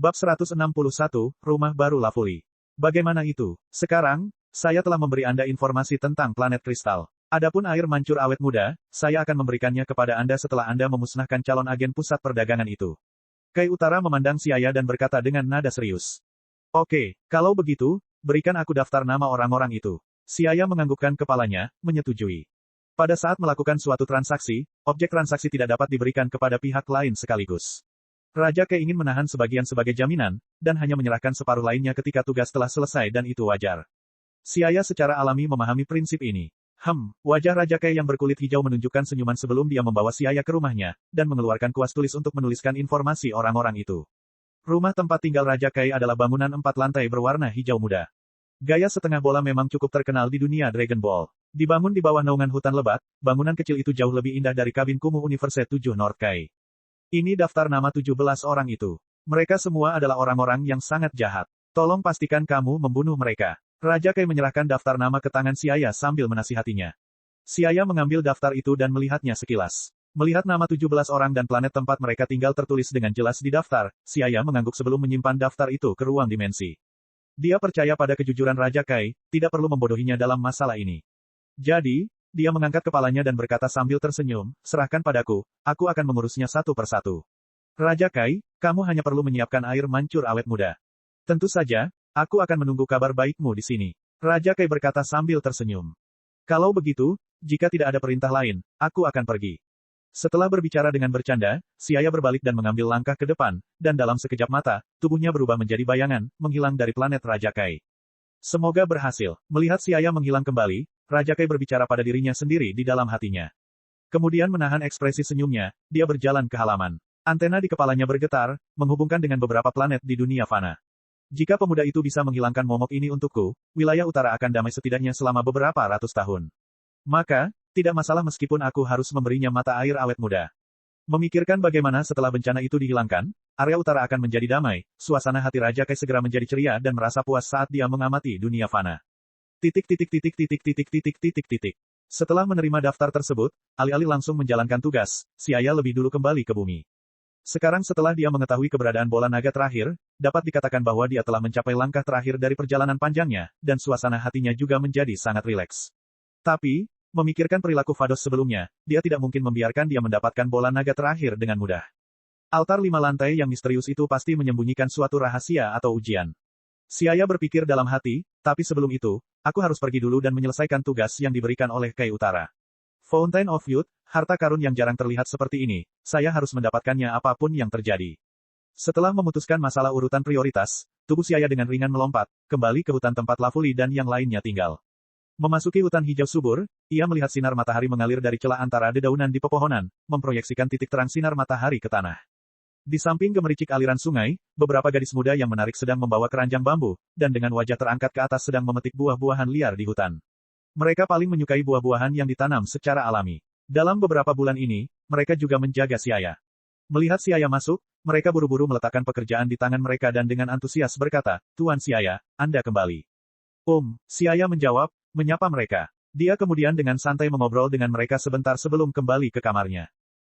Bab 161, Rumah Baru Lafuli. Bagaimana itu? Sekarang, saya telah memberi Anda informasi tentang planet kristal. Adapun air mancur awet muda, saya akan memberikannya kepada Anda setelah Anda memusnahkan calon agen pusat perdagangan itu. Kai Utara memandang Siaya dan berkata dengan nada serius. Oke, kalau begitu, berikan aku daftar nama orang-orang itu. Siaya menganggukkan kepalanya, menyetujui. Pada saat melakukan suatu transaksi, objek transaksi tidak dapat diberikan kepada pihak lain sekaligus. Raja Kai ingin menahan sebagian sebagai jaminan, dan hanya menyerahkan separuh lainnya ketika tugas telah selesai dan itu wajar. Siaya secara alami memahami prinsip ini. Wajah Raja Kai yang berkulit hijau menunjukkan senyuman sebelum dia membawa Siaya ke rumahnya, dan mengeluarkan kuas tulis untuk menuliskan informasi orang-orang itu. Rumah tempat tinggal Raja Kai adalah bangunan 4 lantai berwarna hijau muda. Gaya setengah bola memang cukup terkenal di dunia Dragon Ball. Dibangun di bawah naungan hutan lebat, bangunan kecil itu jauh lebih indah dari kabin kumuh Universe 7 North Kai. Ini daftar nama 17 orang itu. Mereka semua adalah orang-orang yang sangat jahat. Tolong pastikan kamu membunuh mereka. Raja Kai menyerahkan daftar nama ke tangan Siaya sambil menasihatinya. Siaya mengambil daftar itu dan melihatnya sekilas. Melihat nama 17 orang dan planet tempat mereka tinggal tertulis dengan jelas di daftar, Siaya mengangguk sebelum menyimpan daftar itu ke ruang dimensi. Dia percaya pada kejujuran Raja Kai, tidak perlu membodohinya dalam masalah ini. Jadi, dia mengangkat kepalanya dan berkata sambil tersenyum, serahkan padaku, aku akan mengurusnya satu persatu. Raja Kai, kamu hanya perlu menyiapkan air mancur awet muda. Tentu saja, aku akan menunggu kabar baikmu di sini. Raja Kai berkata sambil tersenyum. Kalau begitu, jika tidak ada perintah lain, aku akan pergi. Setelah berbicara dengan bercanda, Siaya berbalik dan mengambil langkah ke depan, dan dalam sekejap mata, tubuhnya berubah menjadi bayangan, menghilang dari planet Raja Kai. Semoga berhasil. Melihat Siaya menghilang kembali, Raja Kai berbicara pada dirinya sendiri di dalam hatinya. Kemudian menahan ekspresi senyumnya, dia berjalan ke halaman. Antena di kepalanya bergetar, menghubungkan dengan beberapa planet di dunia fana. Jika pemuda itu bisa menghilangkan momok ini untukku, wilayah utara akan damai setidaknya selama beberapa ratus tahun. Maka, tidak masalah meskipun aku harus memberinya mata air awet muda. Memikirkan bagaimana setelah bencana itu dihilangkan, area utara akan menjadi damai, suasana hati Raja Kai segera menjadi ceria dan merasa puas saat dia mengamati dunia fana. Setelah menerima daftar tersebut, alih-alih langsung menjalankan tugas, Siaya lebih dulu kembali ke bumi. Sekarang setelah dia mengetahui keberadaan bola naga terakhir, dapat dikatakan bahwa dia telah mencapai langkah terakhir dari perjalanan panjangnya, dan suasana hatinya juga menjadi sangat rileks. Tapi, memikirkan perilaku Vados sebelumnya, dia tidak mungkin membiarkan dia mendapatkan bola naga terakhir dengan mudah. Altar 5 lantai yang misterius itu pasti menyembunyikan suatu rahasia atau ujian. Siaya berpikir dalam hati, tapi sebelum itu, aku harus pergi dulu dan menyelesaikan tugas yang diberikan oleh Kai Utara. Fountain of Youth, harta karun yang jarang terlihat seperti ini, saya harus mendapatkannya apapun yang terjadi. Setelah memutuskan masalah urutan prioritas, tubuh Siaya dengan ringan melompat, kembali ke hutan tempat Lafuli dan yang lainnya tinggal. Memasuki hutan hijau subur, ia melihat sinar matahari mengalir dari celah antara dedaunan di pepohonan, memproyeksikan titik terang sinar matahari ke tanah. Di samping gemericik aliran sungai, beberapa gadis muda yang menarik sedang membawa keranjang bambu, dan dengan wajah terangkat ke atas sedang memetik buah-buahan liar di hutan. Mereka paling menyukai buah-buahan yang ditanam secara alami. Dalam beberapa bulan ini, mereka juga menjaga Siaya. Melihat Siaya masuk, mereka buru-buru meletakkan pekerjaan di tangan mereka dan dengan antusias berkata, Tuan Siaya, Anda kembali. Siaya menjawab, menyapa mereka. Dia kemudian dengan santai mengobrol dengan mereka sebentar sebelum kembali ke kamarnya.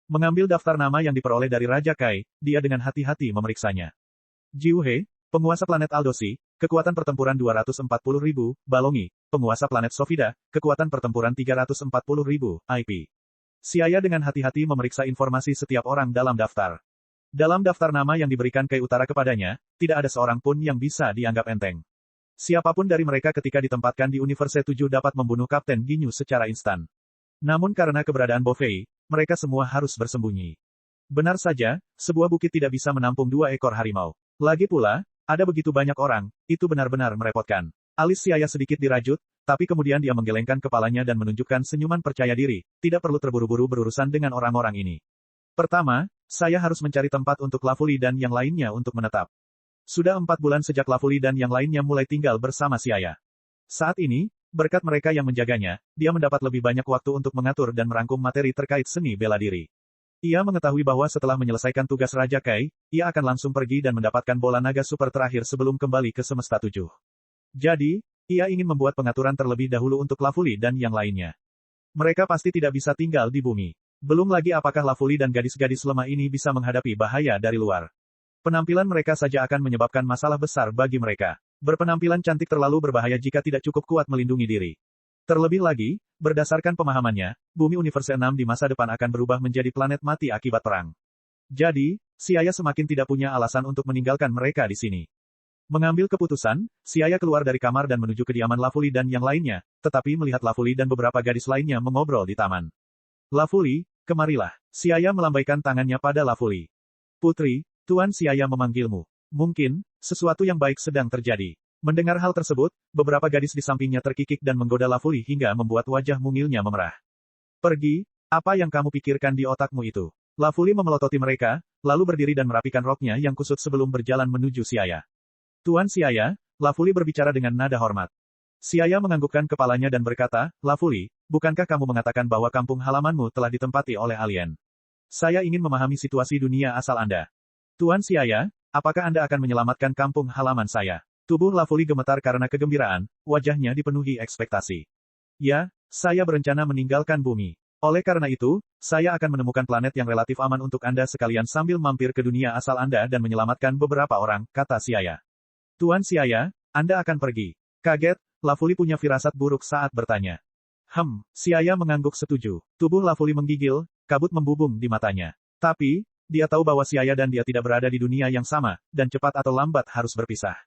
Mengambil daftar nama yang diperoleh dari Raja Kai, dia dengan hati-hati memeriksanya. Jiuhe, penguasa planet Aldosi, kekuatan pertempuran 240.000, Balongi, penguasa planet Sofida, kekuatan pertempuran 340.000, IP. Siaya dengan hati-hati memeriksa informasi setiap orang dalam daftar. Dalam daftar nama yang diberikan Kai Utara kepadanya, tidak ada seorang pun yang bisa dianggap enteng. Siapapun dari mereka ketika ditempatkan di Universe 7 dapat membunuh Kapten Ginyu secara instan. Namun karena keberadaan Bofei, mereka semua harus bersembunyi. Benar saja, sebuah bukit tidak bisa menampung 2 ekor harimau. Lagi pula, ada begitu banyak orang, itu benar-benar merepotkan. Alis Siaya sedikit dirajut, tapi kemudian dia menggelengkan kepalanya dan menunjukkan senyuman percaya diri, tidak perlu terburu-buru berurusan dengan orang-orang ini. Pertama, saya harus mencari tempat untuk Lafuli dan yang lainnya untuk menetap. Sudah 4 bulan sejak Lafuli dan yang lainnya mulai tinggal bersama Siaya. Saat ini, berkat mereka yang menjaganya, dia mendapat lebih banyak waktu untuk mengatur dan merangkum materi terkait seni bela diri. Ia mengetahui bahwa setelah menyelesaikan tugas Raja Kai, ia akan langsung pergi dan mendapatkan bola naga super terakhir sebelum kembali ke semesta 7. Jadi, ia ingin membuat pengaturan terlebih dahulu untuk Lafuli dan yang lainnya. Mereka pasti tidak bisa tinggal di bumi. Belum lagi apakah Lafuli dan gadis-gadis lemah ini bisa menghadapi bahaya dari luar. Penampilan mereka saja akan menyebabkan masalah besar bagi mereka. Berpenampilan cantik terlalu berbahaya jika tidak cukup kuat melindungi diri. Terlebih lagi, berdasarkan pemahamannya, bumi universe 6 di masa depan akan berubah menjadi planet mati akibat perang. Jadi, Siaya semakin tidak punya alasan untuk meninggalkan mereka di sini. Mengambil keputusan, Siaya keluar dari kamar dan menuju kediaman Lafuli dan yang lainnya, tetapi melihat Lafuli dan beberapa gadis lainnya mengobrol di taman. Lafuli, kemarilah. Siaya melambaikan tangannya pada Lafuli. Putri, Tuan Siaya memanggilmu. Mungkin, sesuatu yang baik sedang terjadi. Mendengar hal tersebut, beberapa gadis di sampingnya terkikik dan menggoda Lafuli hingga membuat wajah mungilnya memerah. Pergi, apa yang kamu pikirkan di otakmu itu? Lafuli memelototi mereka, lalu berdiri dan merapikan roknya yang kusut sebelum berjalan menuju Siaya. Tuan Siaya, Lafuli berbicara dengan nada hormat. Siaya menganggukkan kepalanya dan berkata, Lafuli, bukankah kamu mengatakan bahwa kampung halamanmu telah ditempati oleh alien? Saya ingin memahami situasi dunia asal Anda. Tuan Siaya, apakah Anda akan menyelamatkan kampung halaman saya? Tubuh Lafuli gemetar karena kegembiraan, wajahnya dipenuhi ekspektasi. Ya, saya berencana meninggalkan bumi. Oleh karena itu, saya akan menemukan planet yang relatif aman untuk Anda sekalian sambil mampir ke dunia asal Anda dan menyelamatkan beberapa orang, kata Siaya. Tuan Siaya, Anda akan pergi. Kaget, Lafuli punya firasat buruk saat bertanya. Siaya mengangguk setuju. Tubuh Lafuli menggigil, kabut membubung di matanya. Tapi, dia tahu bahwa Siaya dan dia tidak berada di dunia yang sama, dan cepat atau lambat harus berpisah.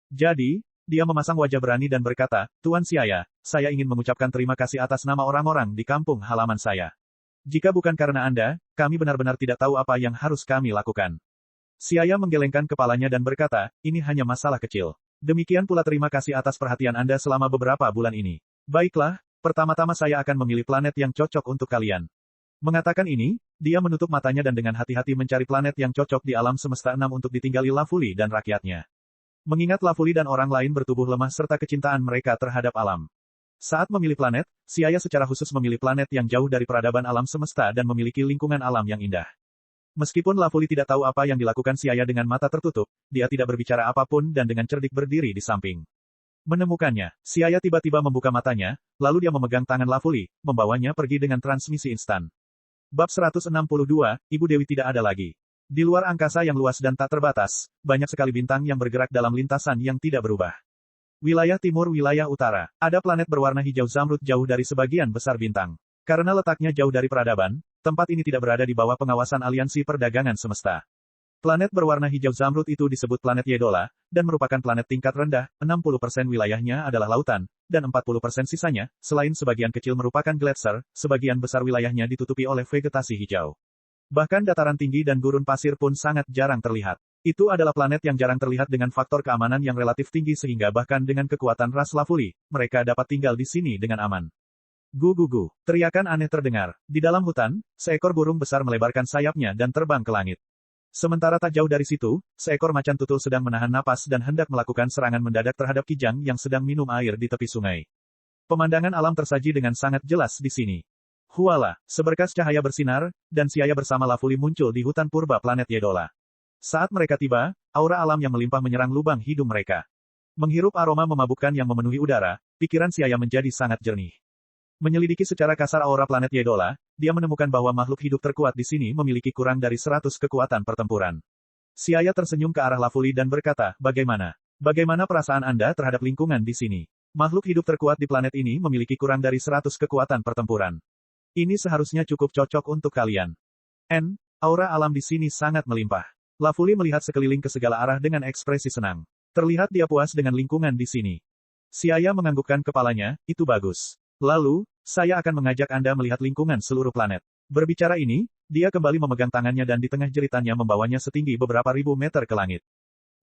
Jadi, dia memasang wajah berani dan berkata, Tuan Siaya, saya ingin mengucapkan terima kasih atas nama orang-orang di kampung halaman saya. Jika bukan karena Anda, kami benar-benar tidak tahu apa yang harus kami lakukan. Siaya menggelengkan kepalanya dan berkata, ini hanya masalah kecil. Demikian pula terima kasih atas perhatian Anda selama beberapa bulan ini. Baiklah, pertama-tama saya akan memilih planet yang cocok untuk kalian. Mengatakan ini, dia menutup matanya dan dengan hati-hati mencari planet yang cocok di alam semesta 6 untuk ditinggali Lafuli dan rakyatnya. Mengingat Lafuli dan orang lain bertubuh lemah serta kecintaan mereka terhadap alam. Saat memilih planet, Siaya secara khusus memilih planet yang jauh dari peradaban alam semesta dan memiliki lingkungan alam yang indah. Meskipun Lafuli tidak tahu apa yang dilakukan Siaya dengan mata tertutup, dia tidak berbicara apapun dan dengan cerdik berdiri di samping. Menemukannya, Siaya tiba-tiba membuka matanya, lalu dia memegang tangan Lafuli, membawanya pergi dengan transmisi instan. Bab 162, Ibu Dewi tidak ada lagi. Di luar angkasa yang luas dan tak terbatas, banyak sekali bintang yang bergerak dalam lintasan yang tidak berubah. Wilayah timur, wilayah utara, ada planet berwarna hijau zamrud jauh dari sebagian besar bintang. Karena letaknya jauh dari peradaban, tempat ini tidak berada di bawah pengawasan aliansi perdagangan semesta. Planet berwarna hijau zamrud itu disebut planet Yedola, dan merupakan planet tingkat rendah, 60% wilayahnya adalah lautan, dan 40% sisanya, selain sebagian kecil merupakan gletser, sebagian besar wilayahnya ditutupi oleh vegetasi hijau. Bahkan dataran tinggi dan gurun pasir pun sangat jarang terlihat. Itu adalah planet yang jarang terlihat dengan faktor keamanan yang relatif tinggi sehingga bahkan dengan kekuatan ras Lafuli, mereka dapat tinggal di sini dengan aman. Gu-gu-gu, teriakan aneh terdengar. Di dalam hutan, seekor burung besar melebarkan sayapnya dan terbang ke langit. Sementara tak jauh dari situ, seekor macan tutul sedang menahan napas dan hendak melakukan serangan mendadak terhadap kijang yang sedang minum air di tepi sungai. Pemandangan alam tersaji dengan sangat jelas di sini. Huala, seberkas cahaya bersinar, dan Siaya bersama Lafuli muncul di hutan purba planet Yedola. Saat mereka tiba, aura alam yang melimpah menyerang lubang hidung mereka. Menghirup aroma memabukkan yang memenuhi udara, pikiran Siaya menjadi sangat jernih. Menyelidiki secara kasar aura planet Yedola, dia menemukan bahwa makhluk hidup terkuat di sini memiliki kurang dari 100 kekuatan pertempuran. Siaya tersenyum ke arah Lafuli dan berkata, bagaimana? Bagaimana perasaan Anda terhadap lingkungan di sini? Makhluk hidup terkuat di planet ini memiliki kurang dari 100 kekuatan pertempuran. Ini seharusnya cukup cocok untuk kalian. Aura alam di sini sangat melimpah. Lafuli melihat sekeliling ke segala arah dengan ekspresi senang. Terlihat dia puas dengan lingkungan di sini. Siaya menganggukkan kepalanya, itu bagus. Lalu, saya akan mengajak Anda melihat lingkungan seluruh planet. Berbicara ini, dia kembali memegang tangannya dan di tengah jeritannya membawanya setinggi beberapa ribu meter ke langit.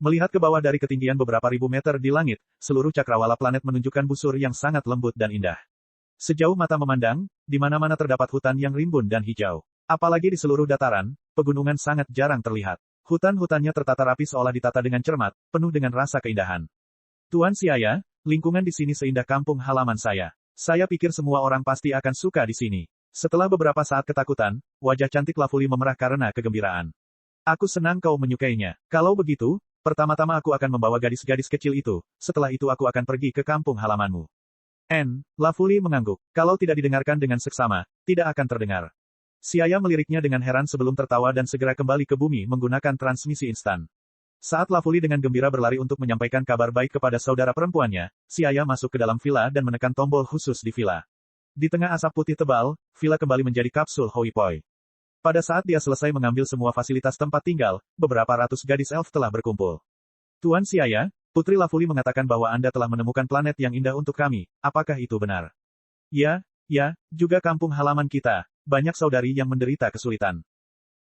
Melihat ke bawah dari ketinggian beberapa ribu meter di langit, seluruh cakrawala planet menunjukkan busur yang sangat lembut dan indah. Sejauh mata memandang, di mana-mana terdapat hutan yang rimbun dan hijau. Apalagi di seluruh dataran, pegunungan sangat jarang terlihat. Hutan-hutannya tertata rapi seolah ditata dengan cermat, penuh dengan rasa keindahan. Tuan Siaya, lingkungan di sini seindah kampung halaman saya. Saya pikir semua orang pasti akan suka di sini. Setelah beberapa saat ketakutan, wajah cantik Lafuli memerah karena kegembiraan. Aku senang kau menyukainya. Kalau begitu, pertama-tama aku akan membawa gadis-gadis kecil itu, setelah itu aku akan pergi ke kampung halamanmu. Lafuli mengangguk. Kalau tidak didengarkan dengan seksama, tidak akan terdengar. Siaya meliriknya dengan heran sebelum tertawa dan segera kembali ke bumi menggunakan transmisi instan. Saat Lafuli dengan gembira berlari untuk menyampaikan kabar baik kepada saudara perempuannya, Siaya masuk ke dalam villa dan menekan tombol khusus di villa. Di tengah asap putih tebal, villa kembali menjadi kapsul Hoi Poi. Pada saat dia selesai mengambil semua fasilitas tempat tinggal, beberapa ratus gadis elf telah berkumpul. Tuan Siaya, Putri Lafuli mengatakan bahwa Anda telah menemukan planet yang indah untuk kami, apakah itu benar? Ya, juga kampung halaman kita, banyak saudari yang menderita kesulitan.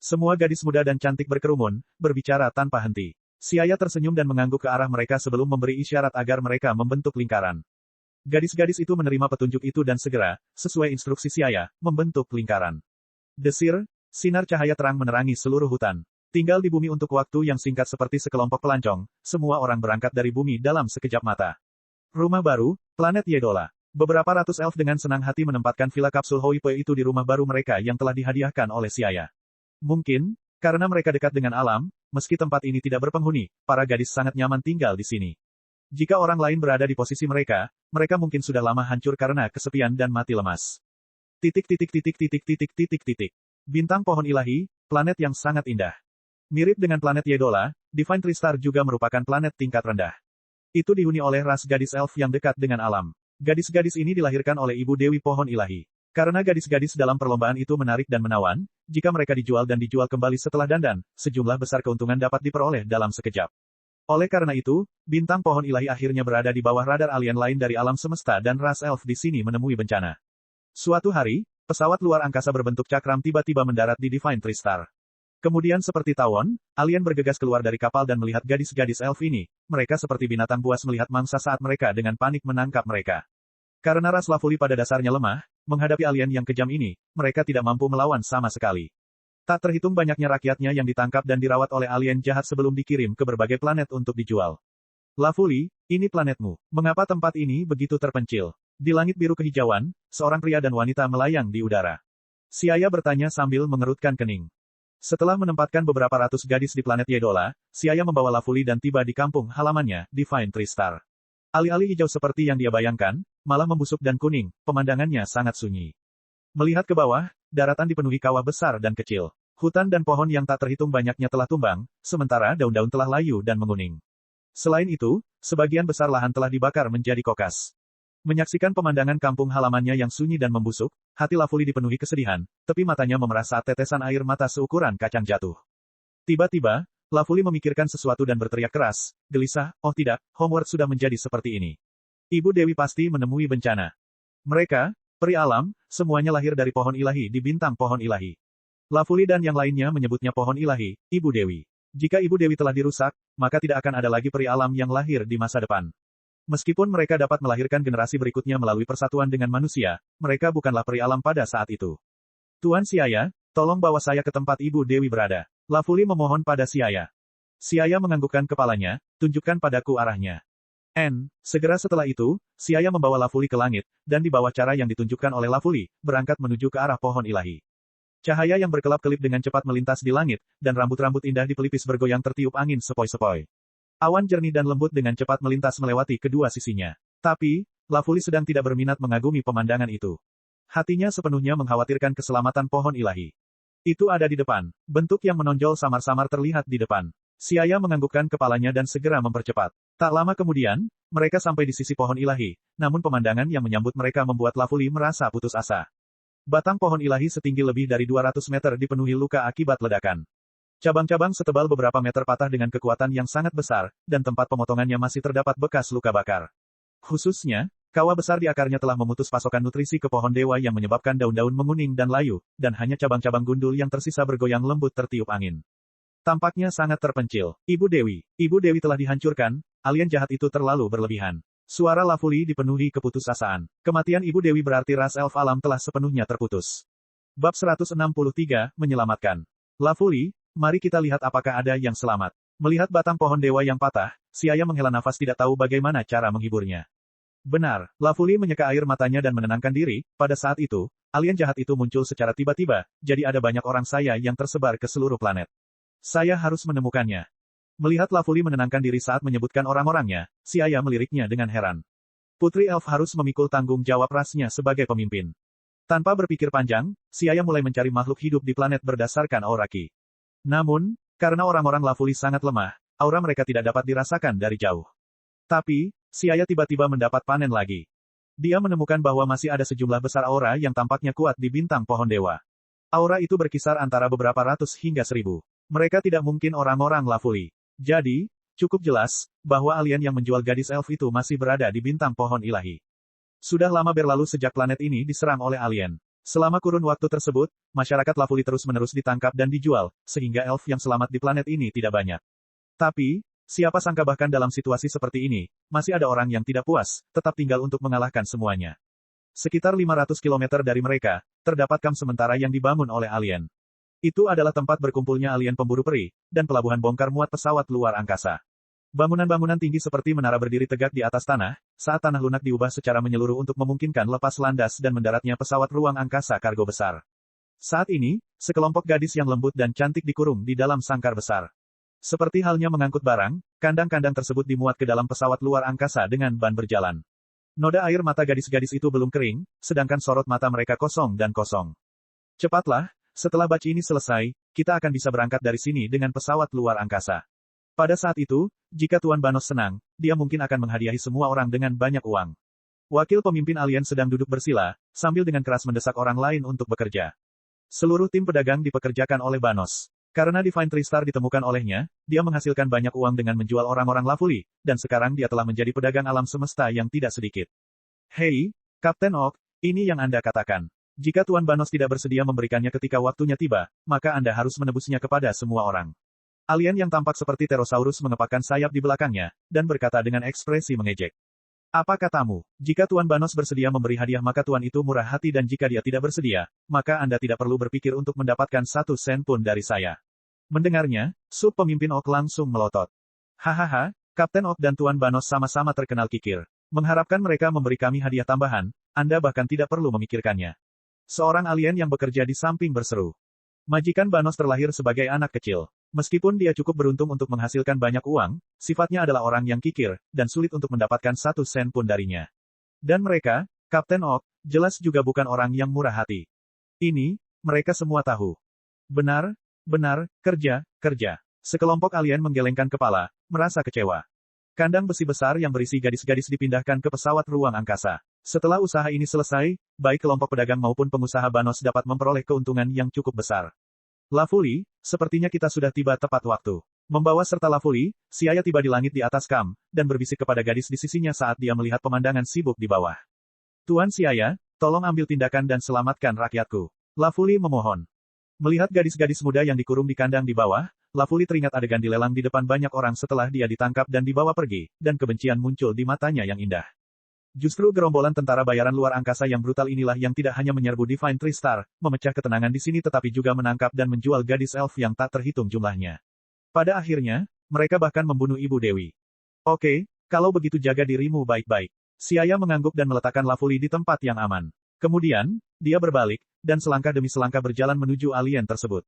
Semua gadis muda dan cantik berkerumun, berbicara tanpa henti. Siaya tersenyum dan mengangguk ke arah mereka sebelum memberi isyarat agar mereka membentuk lingkaran. Gadis-gadis itu menerima petunjuk itu dan segera, sesuai instruksi Siaya, membentuk lingkaran. Desir, sinar cahaya terang menerangi seluruh hutan. Tinggal di bumi untuk waktu yang singkat seperti sekelompok pelancong, semua orang berangkat dari bumi dalam sekejap mata. Rumah baru, planet Yedola. Beberapa ratus elf dengan senang hati menempatkan villa kapsul Hoi Poi itu di rumah baru mereka yang telah dihadiahkan oleh Siaya. Mungkin, karena mereka dekat dengan alam, meski tempat ini tidak berpenghuni, para gadis sangat nyaman tinggal di sini. Jika orang lain berada di posisi mereka, mereka mungkin sudah lama hancur karena kesepian dan mati lemas. Bintang pohon ilahi, planet yang sangat indah. Mirip dengan planet Yedola, Divine Tristar juga merupakan planet tingkat rendah. Itu dihuni oleh ras gadis elf yang dekat dengan alam. Gadis-gadis ini dilahirkan oleh Ibu Dewi Pohon Ilahi. Karena gadis-gadis dalam perlombaan itu menarik dan menawan, jika mereka dijual dan dijual kembali setelah dandan, sejumlah besar keuntungan dapat diperoleh dalam sekejap. Oleh karena itu, bintang pohon ilahi akhirnya berada di bawah radar alien lain dari alam semesta dan ras elf di sini menemui bencana. Suatu hari, pesawat luar angkasa berbentuk cakram tiba-tiba mendarat di Divine Tristar. Kemudian seperti tawon, alien bergegas keluar dari kapal dan melihat gadis-gadis elf ini. Mereka seperti binatang buas melihat mangsa saat mereka dengan panik menangkap mereka. Karena ras Lafuli pada dasarnya lemah, menghadapi alien yang kejam ini, mereka tidak mampu melawan sama sekali. Tak terhitung banyaknya rakyatnya yang ditangkap dan dirawat oleh alien jahat sebelum dikirim ke berbagai planet untuk dijual. Lafuli, ini planetmu. Mengapa tempat ini begitu terpencil? Di langit biru kehijauan, seorang pria dan wanita melayang di udara. Siaya bertanya sambil mengerutkan kening. Setelah menempatkan beberapa ratus gadis di planet Yedola, Siaya membawa Lafuli dan tiba di kampung halamannya, Divine Tristar. Alih-alih hijau seperti yang dia bayangkan, malah membusuk dan kuning, pemandangannya sangat sunyi. Melihat ke bawah, daratan dipenuhi kawah besar dan kecil. Hutan dan pohon yang tak terhitung banyaknya telah tumbang, sementara daun-daun telah layu dan menguning. Selain itu, sebagian besar lahan telah dibakar menjadi kokas. Menyaksikan pemandangan kampung halamannya yang sunyi dan membusuk, hati Lafuli dipenuhi kesedihan, tepi matanya memerah saat tetesan air mata seukuran kacang jatuh. Tiba-tiba, Lafuli memikirkan sesuatu dan berteriak keras, gelisah, oh tidak, Homeworld sudah menjadi seperti ini. Ibu Dewi pasti menemui bencana. Mereka, peri alam, semuanya lahir dari pohon ilahi di bintang pohon ilahi. Lafuli dan yang lainnya menyebutnya pohon ilahi, Ibu Dewi. Jika Ibu Dewi telah dirusak, maka tidak akan ada lagi peri alam yang lahir di masa depan. Meskipun mereka dapat melahirkan generasi berikutnya melalui persatuan dengan manusia, mereka bukanlah peri alam pada saat itu. Tuan Siaya, tolong bawa saya ke tempat Ibu Dewi berada. Lafuli memohon pada Siaya. Siaya menganggukkan kepalanya, tunjukkan padaku arahnya. Segera setelah itu, Siaya membawa Lafuli ke langit, dan di bawah cara yang ditunjukkan oleh Lafuli, berangkat menuju ke arah pohon ilahi. Cahaya yang berkelap-kelip dengan cepat melintas di langit, dan rambut-rambut indah di pelipis bergoyang tertiup angin sepoi-sepoi. Awan jernih dan lembut dengan cepat melintas melewati kedua sisinya. Tapi, Lafuli sedang tidak berminat mengagumi pemandangan itu. Hatinya sepenuhnya mengkhawatirkan keselamatan pohon ilahi. Itu ada di depan. Bentuk yang menonjol samar-samar terlihat di depan. Siaya menganggukkan kepalanya dan segera mempercepat. Tak lama kemudian, mereka sampai di sisi pohon ilahi, namun pemandangan yang menyambut mereka membuat Lafuli merasa putus asa. Batang pohon ilahi setinggi lebih dari 200 meter dipenuhi luka akibat ledakan. Cabang-cabang setebal beberapa meter patah dengan kekuatan yang sangat besar, dan tempat pemotongannya masih terdapat bekas luka bakar. Khususnya, kawah besar di akarnya telah memutus pasokan nutrisi ke pohon dewa yang menyebabkan daun-daun menguning dan layu, dan hanya cabang-cabang gundul yang tersisa bergoyang lembut tertiup angin. Tampaknya sangat terpencil. Ibu Dewi telah dihancurkan, alien jahat itu terlalu berlebihan. Suara Lafuli dipenuhi keputusasaan. Kematian Ibu Dewi berarti ras elf alam telah sepenuhnya terputus. Bab 163, menyelamatkan. Lafuli, mari kita lihat apakah ada yang selamat. Melihat batang pohon dewa yang patah, Siaya menghela nafas tidak tahu bagaimana cara menghiburnya. Benar, Lafuli menyeka air matanya dan menenangkan diri, pada saat itu, alien jahat itu muncul secara tiba-tiba, jadi ada banyak orang saya yang tersebar ke seluruh planet. Saya harus menemukannya. Melihat Lafuli menenangkan diri saat menyebutkan orang-orangnya, Siaya meliriknya dengan heran. Putri Elf harus memikul tanggung jawab rasnya sebagai pemimpin. Tanpa berpikir panjang, Siaya mulai mencari makhluk hidup di planet berdasarkan aura ki. Namun, karena orang-orang Lafuli sangat lemah, aura mereka tidak dapat dirasakan dari jauh. Tapi, Siaya tiba-tiba mendapat panen lagi. Dia menemukan bahwa masih ada sejumlah besar aura yang tampaknya kuat di bintang pohon dewa. Aura itu berkisar antara beberapa ratus hingga 1000. Mereka tidak mungkin orang-orang Lafuli. Jadi, cukup jelas, bahwa alien yang menjual gadis elf itu masih berada di bintang pohon ilahi. Sudah lama berlalu sejak planet ini diserang oleh alien. Selama kurun waktu tersebut, masyarakat Lafuli terus-menerus ditangkap dan dijual, sehingga elf yang selamat di planet ini tidak banyak. Tapi, siapa sangka bahkan dalam situasi seperti ini, masih ada orang yang tidak puas, tetap tinggal untuk mengalahkan semuanya. Sekitar 500 km dari mereka, terdapat kamp sementara yang dibangun oleh alien. Itu adalah tempat berkumpulnya alien pemburu peri, dan pelabuhan bongkar muat pesawat luar angkasa. Bangunan-bangunan tinggi seperti menara berdiri tegak di atas tanah, saat tanah lunak diubah secara menyeluruh untuk memungkinkan lepas landas dan mendaratnya pesawat ruang angkasa kargo besar. Saat ini, sekelompok gadis yang lembut dan cantik dikurung di dalam sangkar besar. Seperti halnya mengangkut barang, kandang-kandang tersebut dimuat ke dalam pesawat luar angkasa dengan ban berjalan. Noda air mata gadis-gadis itu belum kering, sedangkan sorot mata mereka kosong dan kosong. Cepatlah, setelah batch ini selesai, kita akan bisa berangkat dari sini dengan pesawat luar angkasa. Pada saat itu, jika Tuan Banos senang, dia mungkin akan menghadiahi semua orang dengan banyak uang. Wakil pemimpin alien sedang duduk bersila, sambil dengan keras mendesak orang lain untuk bekerja. Seluruh tim pedagang dipekerjakan oleh Banos. Karena Divine Tristar ditemukan olehnya, dia menghasilkan banyak uang dengan menjual orang-orang Lafuli, dan sekarang dia telah menjadi pedagang alam semesta yang tidak sedikit. Hei, Kapten Oak, ini yang Anda katakan. Jika Tuan Banos tidak bersedia memberikannya ketika waktunya tiba, maka Anda harus menebusnya kepada semua orang. Alien yang tampak seperti Pterosaurus mengepakkan sayap di belakangnya, dan berkata dengan ekspresi mengejek. Apa katamu? Jika Tuan Banos bersedia memberi hadiah maka Tuan itu murah hati dan jika dia tidak bersedia, maka Anda tidak perlu berpikir untuk mendapatkan 1 sen pun dari saya. Mendengarnya, sub pemimpin Oak langsung melotot. Hahaha, Kapten Oak dan Tuan Banos sama-sama terkenal kikir. Mengharapkan mereka memberi kami hadiah tambahan, Anda bahkan tidak perlu memikirkannya. Seorang alien yang bekerja di samping berseru. Majikan Banos terlahir sebagai anak kecil. Meskipun dia cukup beruntung untuk menghasilkan banyak uang, sifatnya adalah orang yang kikir, dan sulit untuk mendapatkan 1 sen pun darinya. Dan mereka, Kapten Oak, jelas juga bukan orang yang murah hati. Ini, mereka semua tahu. Benar, kerja. Sekelompok alien menggelengkan kepala, merasa kecewa. Kandang besi besar yang berisi gadis-gadis dipindahkan ke pesawat ruang angkasa. Setelah usaha ini selesai, baik kelompok pedagang maupun pengusaha Banos dapat memperoleh keuntungan yang cukup besar. Lafuli, sepertinya kita sudah tiba tepat waktu. Membawa serta Lafuli, Siaya tiba di langit di atas kamp, dan berbisik kepada gadis di sisinya saat dia melihat pemandangan sibuk di bawah. Tuan Siaya, tolong ambil tindakan dan selamatkan rakyatku. Lafuli memohon. Melihat gadis-gadis muda yang dikurung di kandang di bawah, Lafuli teringat adegan dilelang di depan banyak orang setelah dia ditangkap dan dibawa pergi, dan kebencian muncul di matanya yang indah. Justru gerombolan tentara bayaran luar angkasa yang brutal inilah yang tidak hanya menyerbu Divine Tristar, memecah ketenangan di sini tetapi juga menangkap dan menjual gadis elf yang tak terhitung jumlahnya. Pada akhirnya, mereka bahkan membunuh Ibu Dewi. Oke, kalau begitu jaga dirimu baik-baik. Siaya mengangguk dan meletakkan Lafuli di tempat yang aman. Kemudian, dia berbalik, dan selangkah demi selangkah berjalan menuju alien tersebut.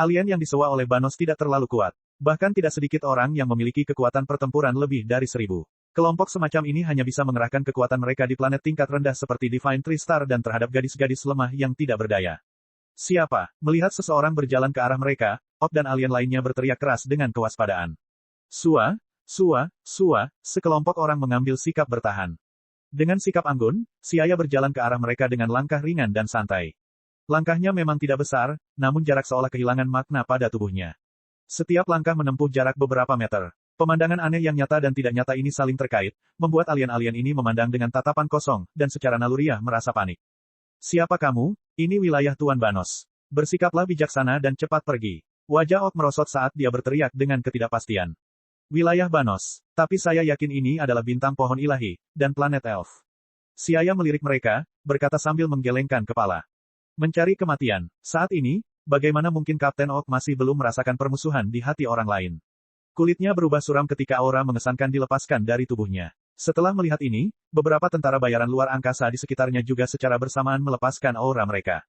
Alien yang disewa oleh Banos tidak terlalu kuat. Bahkan tidak sedikit orang yang memiliki kekuatan pertempuran lebih dari 1000. Kelompok semacam ini hanya bisa mengerahkan kekuatan mereka di planet tingkat rendah seperti Divine Tristar dan terhadap gadis-gadis lemah yang tidak berdaya. Siapa? Melihat seseorang berjalan ke arah mereka, Oak dan alien lainnya berteriak keras dengan kewaspadaan. Sua, sekelompok orang mengambil sikap bertahan. Dengan sikap anggun, Siaya berjalan ke arah mereka dengan langkah ringan dan santai. Langkahnya memang tidak besar, namun jarak seolah kehilangan makna pada tubuhnya. Setiap langkah menempuh jarak beberapa meter. Pemandangan aneh yang nyata dan tidak nyata ini saling terkait, membuat alien-alien ini memandang dengan tatapan kosong, dan secara naluriah merasa panik. Siapa kamu? Ini wilayah Tuan Banos. Bersikaplah bijaksana dan cepat pergi. Wajah Oak merosot saat dia berteriak dengan ketidakpastian. Wilayah Banos. Tapi saya yakin ini adalah bintang pohon ilahi, dan planet elf. Siaya melirik mereka, berkata sambil menggelengkan kepala. Mencari kematian. Saat ini, bagaimana mungkin Kapten Oak masih belum merasakan permusuhan di hati orang lain? Kulitnya berubah suram ketika aura mengesankan dilepaskan dari tubuhnya. Setelah melihat ini, beberapa tentara bayaran luar angkasa di sekitarnya juga secara bersamaan melepaskan aura mereka.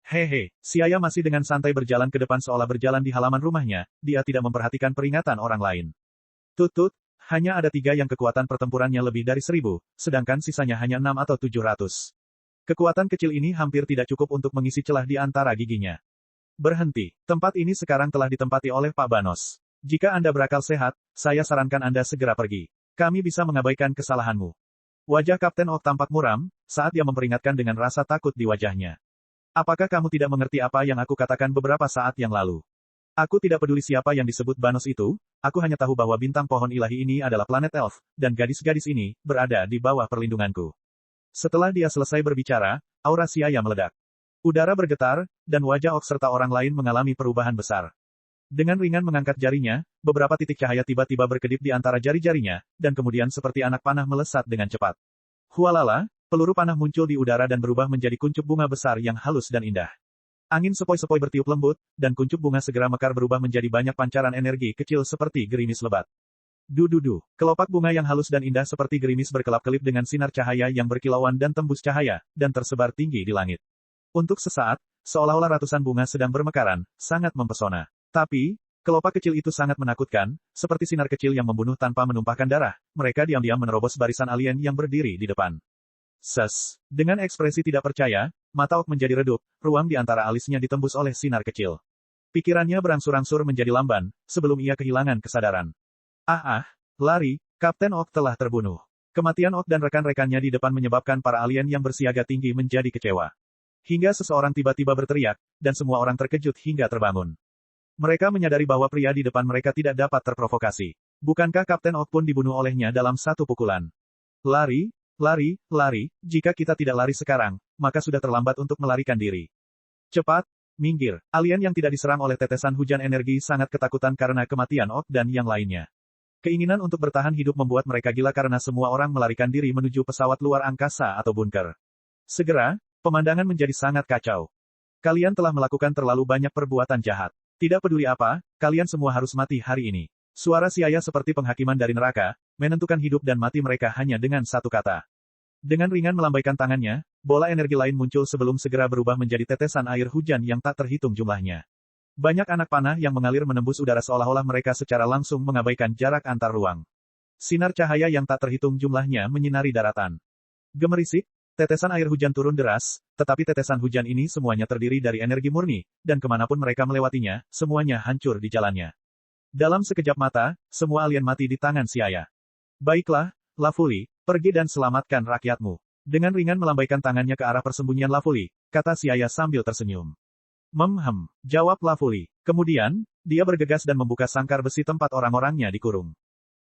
Hehe, Siaya masih dengan santai berjalan ke depan seolah berjalan di halaman rumahnya, dia tidak memperhatikan peringatan orang lain. Tut, hanya ada 3 yang kekuatan pertempurannya lebih dari 1000, sedangkan sisanya hanya 6 atau 700. Kekuatan kecil ini hampir tidak cukup untuk mengisi celah di antara giginya. Berhenti, tempat ini sekarang telah ditempati oleh Pak Banos. Jika Anda berakal sehat, saya sarankan Anda segera pergi. Kami bisa mengabaikan kesalahanmu. Wajah Kapten Ok tampak muram, saat dia memperingatkan dengan rasa takut di wajahnya. Apakah kamu tidak mengerti apa yang aku katakan beberapa saat yang lalu? Aku tidak peduli siapa yang disebut Banos itu, aku hanya tahu bahwa bintang pohon ilahi ini adalah planet elf, dan gadis-gadis ini berada di bawah perlindunganku. Setelah dia selesai berbicara, aura Siaya meledak. Udara bergetar, dan wajah Ok serta orang lain mengalami perubahan besar. Dengan ringan mengangkat jarinya, beberapa titik cahaya tiba-tiba berkedip di antara jari-jarinya, dan kemudian seperti anak panah melesat dengan cepat. Hualala, peluru panah muncul di udara dan berubah menjadi kuncup bunga besar yang halus dan indah. Angin sepoi-sepoi bertiup lembut, dan kuncup bunga segera mekar berubah menjadi banyak pancaran energi kecil seperti gerimis lebat. Du-du-du, kelopak bunga yang halus dan indah seperti gerimis berkelap-kelip dengan sinar cahaya yang berkilauan dan tembus cahaya, dan tersebar tinggi di langit. Untuk sesaat, seolah-olah ratusan bunga sedang bermekaran, sangat mempesona. Tapi, kelopak kecil itu sangat menakutkan, seperti sinar kecil yang membunuh tanpa menumpahkan darah, mereka diam-diam menerobos barisan alien yang berdiri di depan. Dengan ekspresi tidak percaya, mata Ok menjadi redup, ruang di antara alisnya ditembus oleh sinar kecil. Pikirannya berangsur-angsur menjadi lamban, sebelum ia kehilangan kesadaran. Lari, Kapten Ok telah terbunuh. Kematian Ok dan rekan-rekannya di depan menyebabkan para alien yang bersiaga tinggi menjadi kecewa. Hingga seseorang tiba-tiba berteriak, dan semua orang terkejut hingga terbangun. Mereka menyadari bahwa pria di depan mereka tidak dapat terprovokasi. Bukankah Kapten Ok pun dibunuh olehnya dalam satu pukulan? Lari, jika kita tidak lari sekarang, maka sudah terlambat untuk melarikan diri. Cepat, minggir. Alien yang tidak diserang oleh tetesan hujan energi sangat ketakutan karena kematian Ok dan yang lainnya. Keinginan untuk bertahan hidup membuat mereka gila karena semua orang melarikan diri menuju pesawat luar angkasa atau bunker. Segera, pemandangan menjadi sangat kacau. Kalian telah melakukan terlalu banyak perbuatan jahat. Tidak peduli apa, kalian semua harus mati hari ini. Suara Siaya seperti penghakiman dari neraka, menentukan hidup dan mati mereka hanya dengan satu kata. Dengan ringan melambaikan tangannya, bola energi lain muncul sebelum segera berubah menjadi tetesan air hujan yang tak terhitung jumlahnya. Banyak anak panah yang mengalir menembus udara seolah-olah mereka secara langsung mengabaikan jarak antar ruang. Sinar cahaya yang tak terhitung jumlahnya menyinari daratan. Gemerisik, tetesan air hujan turun deras, tetapi tetesan hujan ini semuanya terdiri dari energi murni, dan kemanapun mereka melewatinya, semuanya hancur di jalannya. Dalam sekejap mata, semua alien mati di tangan Siaya. Baiklah, Lafuli, pergi dan selamatkan rakyatmu. Dengan ringan melambaikan tangannya ke arah persembunyian Lafuli, kata Siaya sambil tersenyum. Jawab Lafuli. Kemudian, dia bergegas dan membuka sangkar besi tempat orang-orangnya dikurung.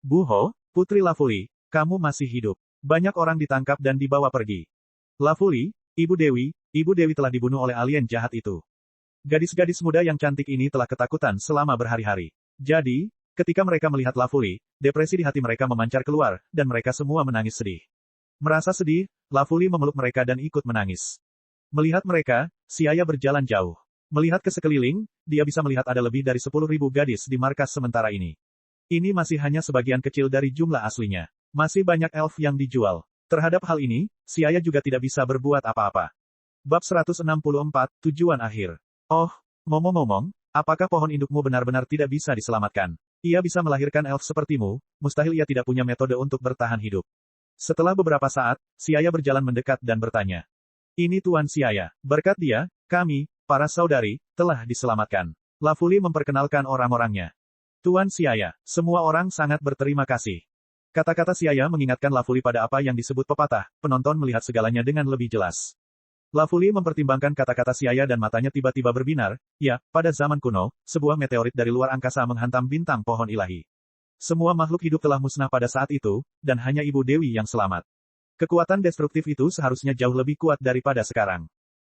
Buho, Putri Lafuli, kamu masih hidup. Banyak orang ditangkap dan dibawa pergi. Lafuli, Ibu Dewi telah dibunuh oleh alien jahat itu. Gadis-gadis muda yang cantik ini telah ketakutan selama berhari-hari. Jadi, ketika mereka melihat Lafuli, depresi di hati mereka memancar keluar, dan mereka semua menangis sedih. Merasa sedih, Lafuli memeluk mereka dan ikut menangis. Melihat mereka, Siaya berjalan jauh. Melihat ke sekeliling, dia bisa melihat ada lebih dari 10.000 gadis di markas sementara ini. Ini masih hanya sebagian kecil dari jumlah aslinya. Masih banyak elf yang dijual. Terhadap hal ini, Siaya juga tidak bisa berbuat apa-apa. Bab 164, Tujuan Akhir. Oh, ngomong-ngomong, apakah pohon indukmu benar-benar tidak bisa diselamatkan? Ia bisa melahirkan elf sepertimu, mustahil ia tidak punya metode untuk bertahan hidup. Setelah beberapa saat, Siaya berjalan mendekat dan bertanya. Ini Tuan Siaya. Berkat dia, kami, para saudari, telah diselamatkan. Lafuli memperkenalkan orang-orangnya. Tuan Siaya, semua orang sangat berterima kasih. Kata-kata Siaya mengingatkan Lafuli pada apa yang disebut pepatah, penonton melihat segalanya dengan lebih jelas. Lafuli mempertimbangkan kata-kata Siaya dan matanya tiba-tiba berbinar. Ya, pada zaman kuno, sebuah meteorit dari luar angkasa menghantam bintang pohon ilahi. Semua makhluk hidup telah musnah pada saat itu, dan hanya Ibu Dewi yang selamat. Kekuatan destruktif itu seharusnya jauh lebih kuat daripada sekarang.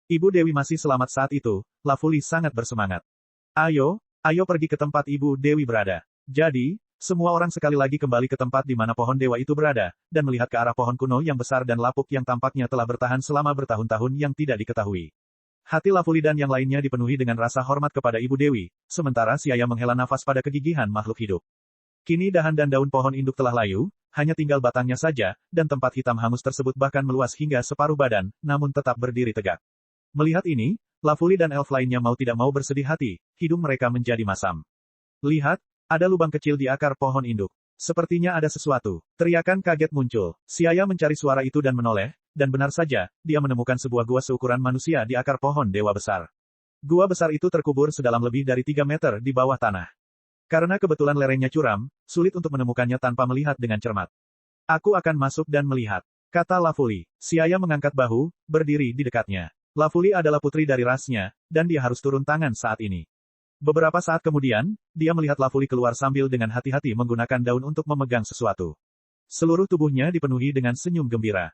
Ibu Dewi masih selamat saat itu, Lafuli sangat bersemangat. Ayo pergi ke tempat Ibu Dewi berada. Jadi, semua orang sekali lagi kembali ke tempat di mana pohon dewa itu berada, dan melihat ke arah pohon kuno yang besar dan lapuk yang tampaknya telah bertahan selama bertahun-tahun yang tidak diketahui. Hati Lafuli dan yang lainnya dipenuhi dengan rasa hormat kepada Ibu Dewi, sementara Siaya menghela nafas pada kegigihan makhluk hidup. Kini dahan dan daun pohon induk telah layu, hanya tinggal batangnya saja, dan tempat hitam hangus tersebut bahkan meluas hingga separuh badan, namun tetap berdiri tegak. Melihat ini, Lafuli dan elf lainnya mau tidak mau bersedih hati, hidung mereka menjadi masam. Lihat, ada lubang kecil di akar pohon induk. Sepertinya ada sesuatu. Teriakan kaget muncul. Siaya mencari suara itu dan menoleh, dan benar saja, dia menemukan sebuah gua seukuran manusia di akar pohon dewa besar. Gua besar itu terkubur sedalam lebih dari 3 meter di bawah tanah. Karena kebetulan lerengnya curam, sulit untuk menemukannya tanpa melihat dengan cermat. Aku akan masuk dan melihat, kata Lafuli. Siaya mengangkat bahu, berdiri di dekatnya. Lafuli adalah putri dari rasnya, dan dia harus turun tangan saat ini. Beberapa saat kemudian, dia melihat Lafuli keluar sambil dengan hati-hati menggunakan daun untuk memegang sesuatu. Seluruh tubuhnya dipenuhi dengan senyum gembira.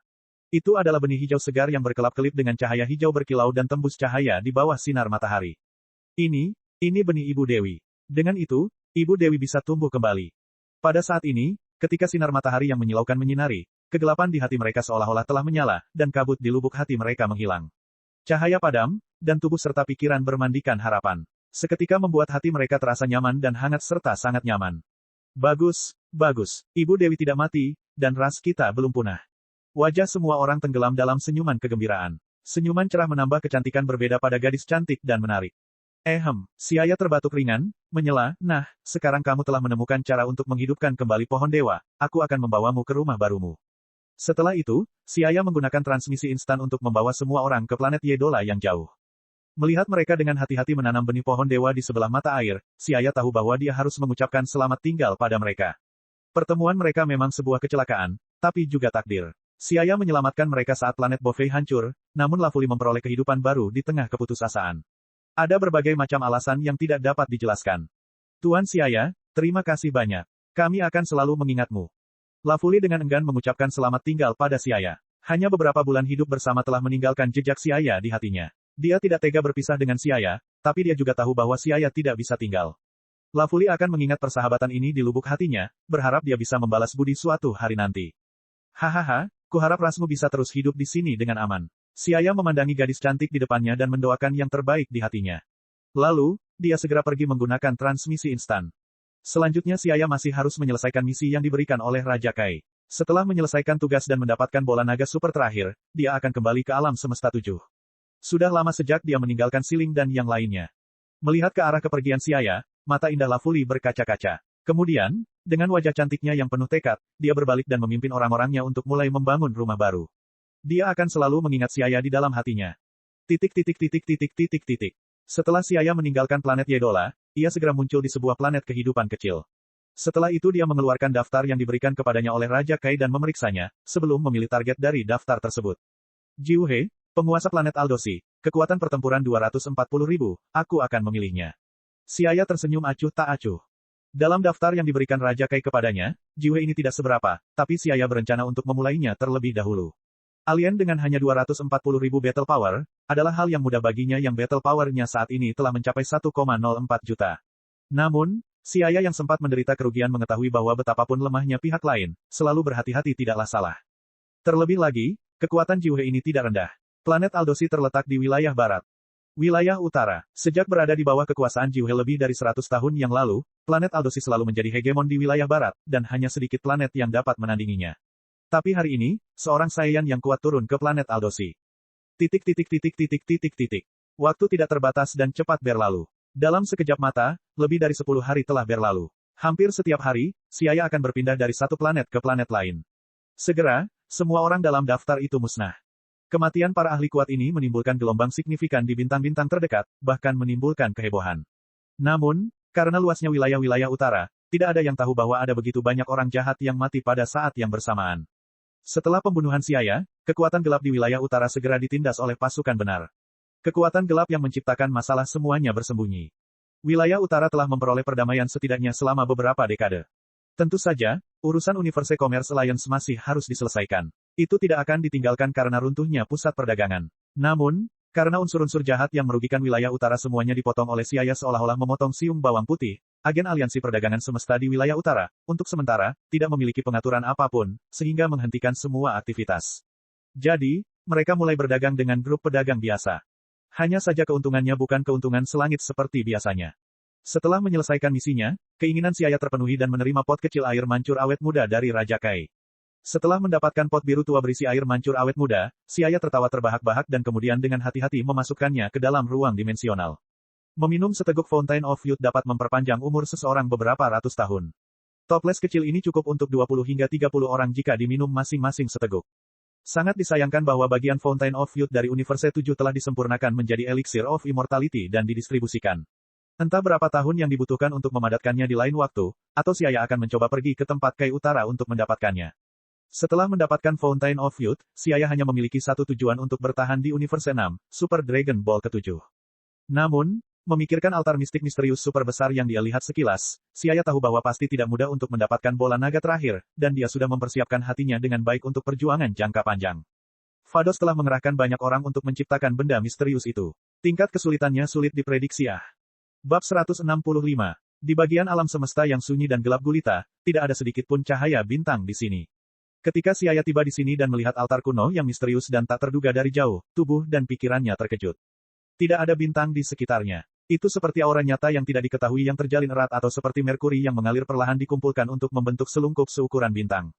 Itu adalah benih hijau segar yang berkelap-kelip dengan cahaya hijau berkilau dan tembus cahaya di bawah sinar matahari. Ini benih Ibu Dewi. Dengan itu, Ibu Dewi bisa tumbuh kembali. Pada saat ini, ketika sinar matahari yang menyilaukan menyinari, kegelapan di hati mereka seolah-olah telah menyala, dan kabut di lubuk hati mereka menghilang. Cahaya padam, dan tubuh serta pikiran bermandikan harapan. Seketika membuat hati mereka terasa nyaman dan hangat serta sangat nyaman. Bagus, bagus. Ibu Dewi tidak mati, dan ras kita belum punah. Wajah semua orang tenggelam dalam senyuman kegembiraan. Senyuman cerah menambah kecantikan berbeda pada gadis cantik dan menarik. Siaya terbatuk ringan, menyela, nah, sekarang kamu telah menemukan cara untuk menghidupkan kembali pohon dewa, aku akan membawamu ke rumah barumu. Setelah itu, Siaya menggunakan transmisi instan untuk membawa semua orang ke planet Yedola yang jauh. Melihat mereka dengan hati-hati menanam benih pohon dewa di sebelah mata air, Siaya tahu bahwa dia harus mengucapkan selamat tinggal pada mereka. Pertemuan mereka memang sebuah kecelakaan, tapi juga takdir. Siaya menyelamatkan mereka saat planet Bovei hancur, namun Lafuli memperoleh kehidupan baru di tengah keputusasaan. Ada berbagai macam alasan yang tidak dapat dijelaskan. Tuan Siaya, terima kasih banyak. Kami akan selalu mengingatmu. Lafuli dengan enggan mengucapkan selamat tinggal pada Siaya. Hanya beberapa bulan hidup bersama telah meninggalkan jejak Siaya di hatinya. Dia tidak tega berpisah dengan Siaya, tapi dia juga tahu bahwa Siaya tidak bisa tinggal. Lafuli akan mengingat persahabatan ini di lubuk hatinya, berharap dia bisa membalas budi suatu hari nanti. Hahaha, kuharap rasmu bisa terus hidup di sini dengan aman. Siaya memandangi gadis cantik di depannya dan mendoakan yang terbaik di hatinya. Lalu, dia segera pergi menggunakan transmisi instan. Selanjutnya Siaya masih harus menyelesaikan misi yang diberikan oleh Raja Kai. Setelah menyelesaikan tugas dan mendapatkan bola naga super terakhir, dia akan kembali ke alam semesta 7. Sudah lama sejak dia meninggalkan Siling dan yang lainnya. Melihat ke arah kepergian Siaya, mata indah Lafuli berkaca-kaca. Kemudian, dengan wajah cantiknya yang penuh tekad, dia berbalik dan memimpin orang-orangnya untuk mulai membangun rumah baru. Dia akan selalu mengingat Siaya di dalam hatinya. Setelah Siaya meninggalkan planet Yedola, ia segera muncul di sebuah planet kehidupan kecil. Setelah itu dia mengeluarkan daftar yang diberikan kepadanya oleh Raja Kai dan memeriksanya, sebelum memilih target dari daftar tersebut. Jiuhe, penguasa planet Aldosi, kekuatan pertempuran 240.000, aku akan memilihnya. Siaya tersenyum acuh tak acuh. Dalam daftar yang diberikan Raja Kai kepadanya, Jiuhe ini tidak seberapa, tapi Siaya berencana untuk memulainya terlebih dahulu. Alien dengan hanya 240.000 battle power, adalah hal yang mudah baginya yang battle power-nya saat ini telah mencapai 1,04 juta. Namun, Siaya yang sempat menderita kerugian mengetahui bahwa betapapun lemahnya pihak lain, selalu berhati-hati tidaklah salah. Terlebih lagi, kekuatan Jiuhe ini tidak rendah. Planet Aldosi terletak di wilayah barat. Wilayah utara. Sejak berada di bawah kekuasaan Jiuhe lebih dari 100 tahun yang lalu, planet Aldosi selalu menjadi hegemon di wilayah barat, dan hanya sedikit planet yang dapat menandinginya. Tapi hari ini, seorang Saiyan yang kuat turun ke planet Aldosi. Waktu tidak terbatas dan cepat berlalu. Dalam sekejap mata, lebih dari 10 hari telah berlalu. Hampir setiap hari, Siaya akan berpindah dari satu planet ke planet lain. Segera, semua orang dalam daftar itu musnah. Kematian para ahli kuat ini menimbulkan gelombang signifikan di bintang-bintang terdekat, bahkan menimbulkan kehebohan. Namun, karena luasnya wilayah-wilayah utara, tidak ada yang tahu bahwa ada begitu banyak orang jahat yang mati pada saat yang bersamaan. Setelah pembunuhan Siaya, kekuatan gelap di wilayah utara segera ditindas oleh pasukan benar. Kekuatan gelap yang menciptakan masalah semuanya bersembunyi. Wilayah utara telah memperoleh perdamaian setidaknya selama beberapa dekade. Tentu saja, urusan Universe Commerce Alliance masih harus diselesaikan. Itu tidak akan ditinggalkan karena runtuhnya pusat perdagangan. Namun, karena unsur-unsur jahat yang merugikan wilayah utara semuanya dipotong oleh Siaya seolah-olah memotong siung bawang putih, agen aliansi perdagangan semesta di wilayah utara, untuk sementara, tidak memiliki pengaturan apapun, sehingga menghentikan semua aktivitas. Jadi, mereka mulai berdagang dengan grup pedagang biasa. Hanya saja keuntungannya bukan keuntungan selangit seperti biasanya. Setelah menyelesaikan misinya, keinginan Siaya terpenuhi dan menerima pot kecil air mancur awet muda dari Raja Kai. Setelah mendapatkan pot biru tua berisi air mancur awet muda, Siaya tertawa terbahak-bahak dan kemudian dengan hati-hati memasukkannya ke dalam ruang dimensional. Meminum seteguk Fountain of Youth dapat memperpanjang umur seseorang beberapa ratus tahun. Toples kecil ini cukup untuk 20 hingga 30 orang jika diminum masing-masing seteguk. Sangat disayangkan bahwa bagian Fountain of Youth dari Universe 7 telah disempurnakan menjadi Elixir of Immortality dan didistribusikan. Entah berapa tahun yang dibutuhkan untuk memadatkannya di lain waktu, atau Siaya akan mencoba pergi ke tempat Kai Utara untuk mendapatkannya. Setelah mendapatkan Fountain of Youth, Siaya hanya memiliki satu tujuan untuk bertahan di Universe 6, Super Dragon Ball ke-7. Namun, memikirkan altar mistik misterius super besar yang dia lihat sekilas, Siaya tahu bahwa pasti tidak mudah untuk mendapatkan bola naga terakhir, dan dia sudah mempersiapkan hatinya dengan baik untuk perjuangan jangka panjang. Vados telah mengerahkan banyak orang untuk menciptakan benda misterius itu. Tingkat kesulitannya sulit diprediksi. Bab 165. Di bagian alam semesta yang sunyi dan gelap gulita, tidak ada sedikit pun cahaya bintang di sini. Ketika Siaya tiba di sini dan melihat altar kuno yang misterius dan tak terduga dari jauh, tubuh dan pikirannya terkejut. Tidak ada bintang di sekitarnya. Itu seperti aura nyata yang tidak diketahui yang terjalin erat atau seperti merkuri yang mengalir perlahan dikumpulkan untuk membentuk selungkup seukuran bintang.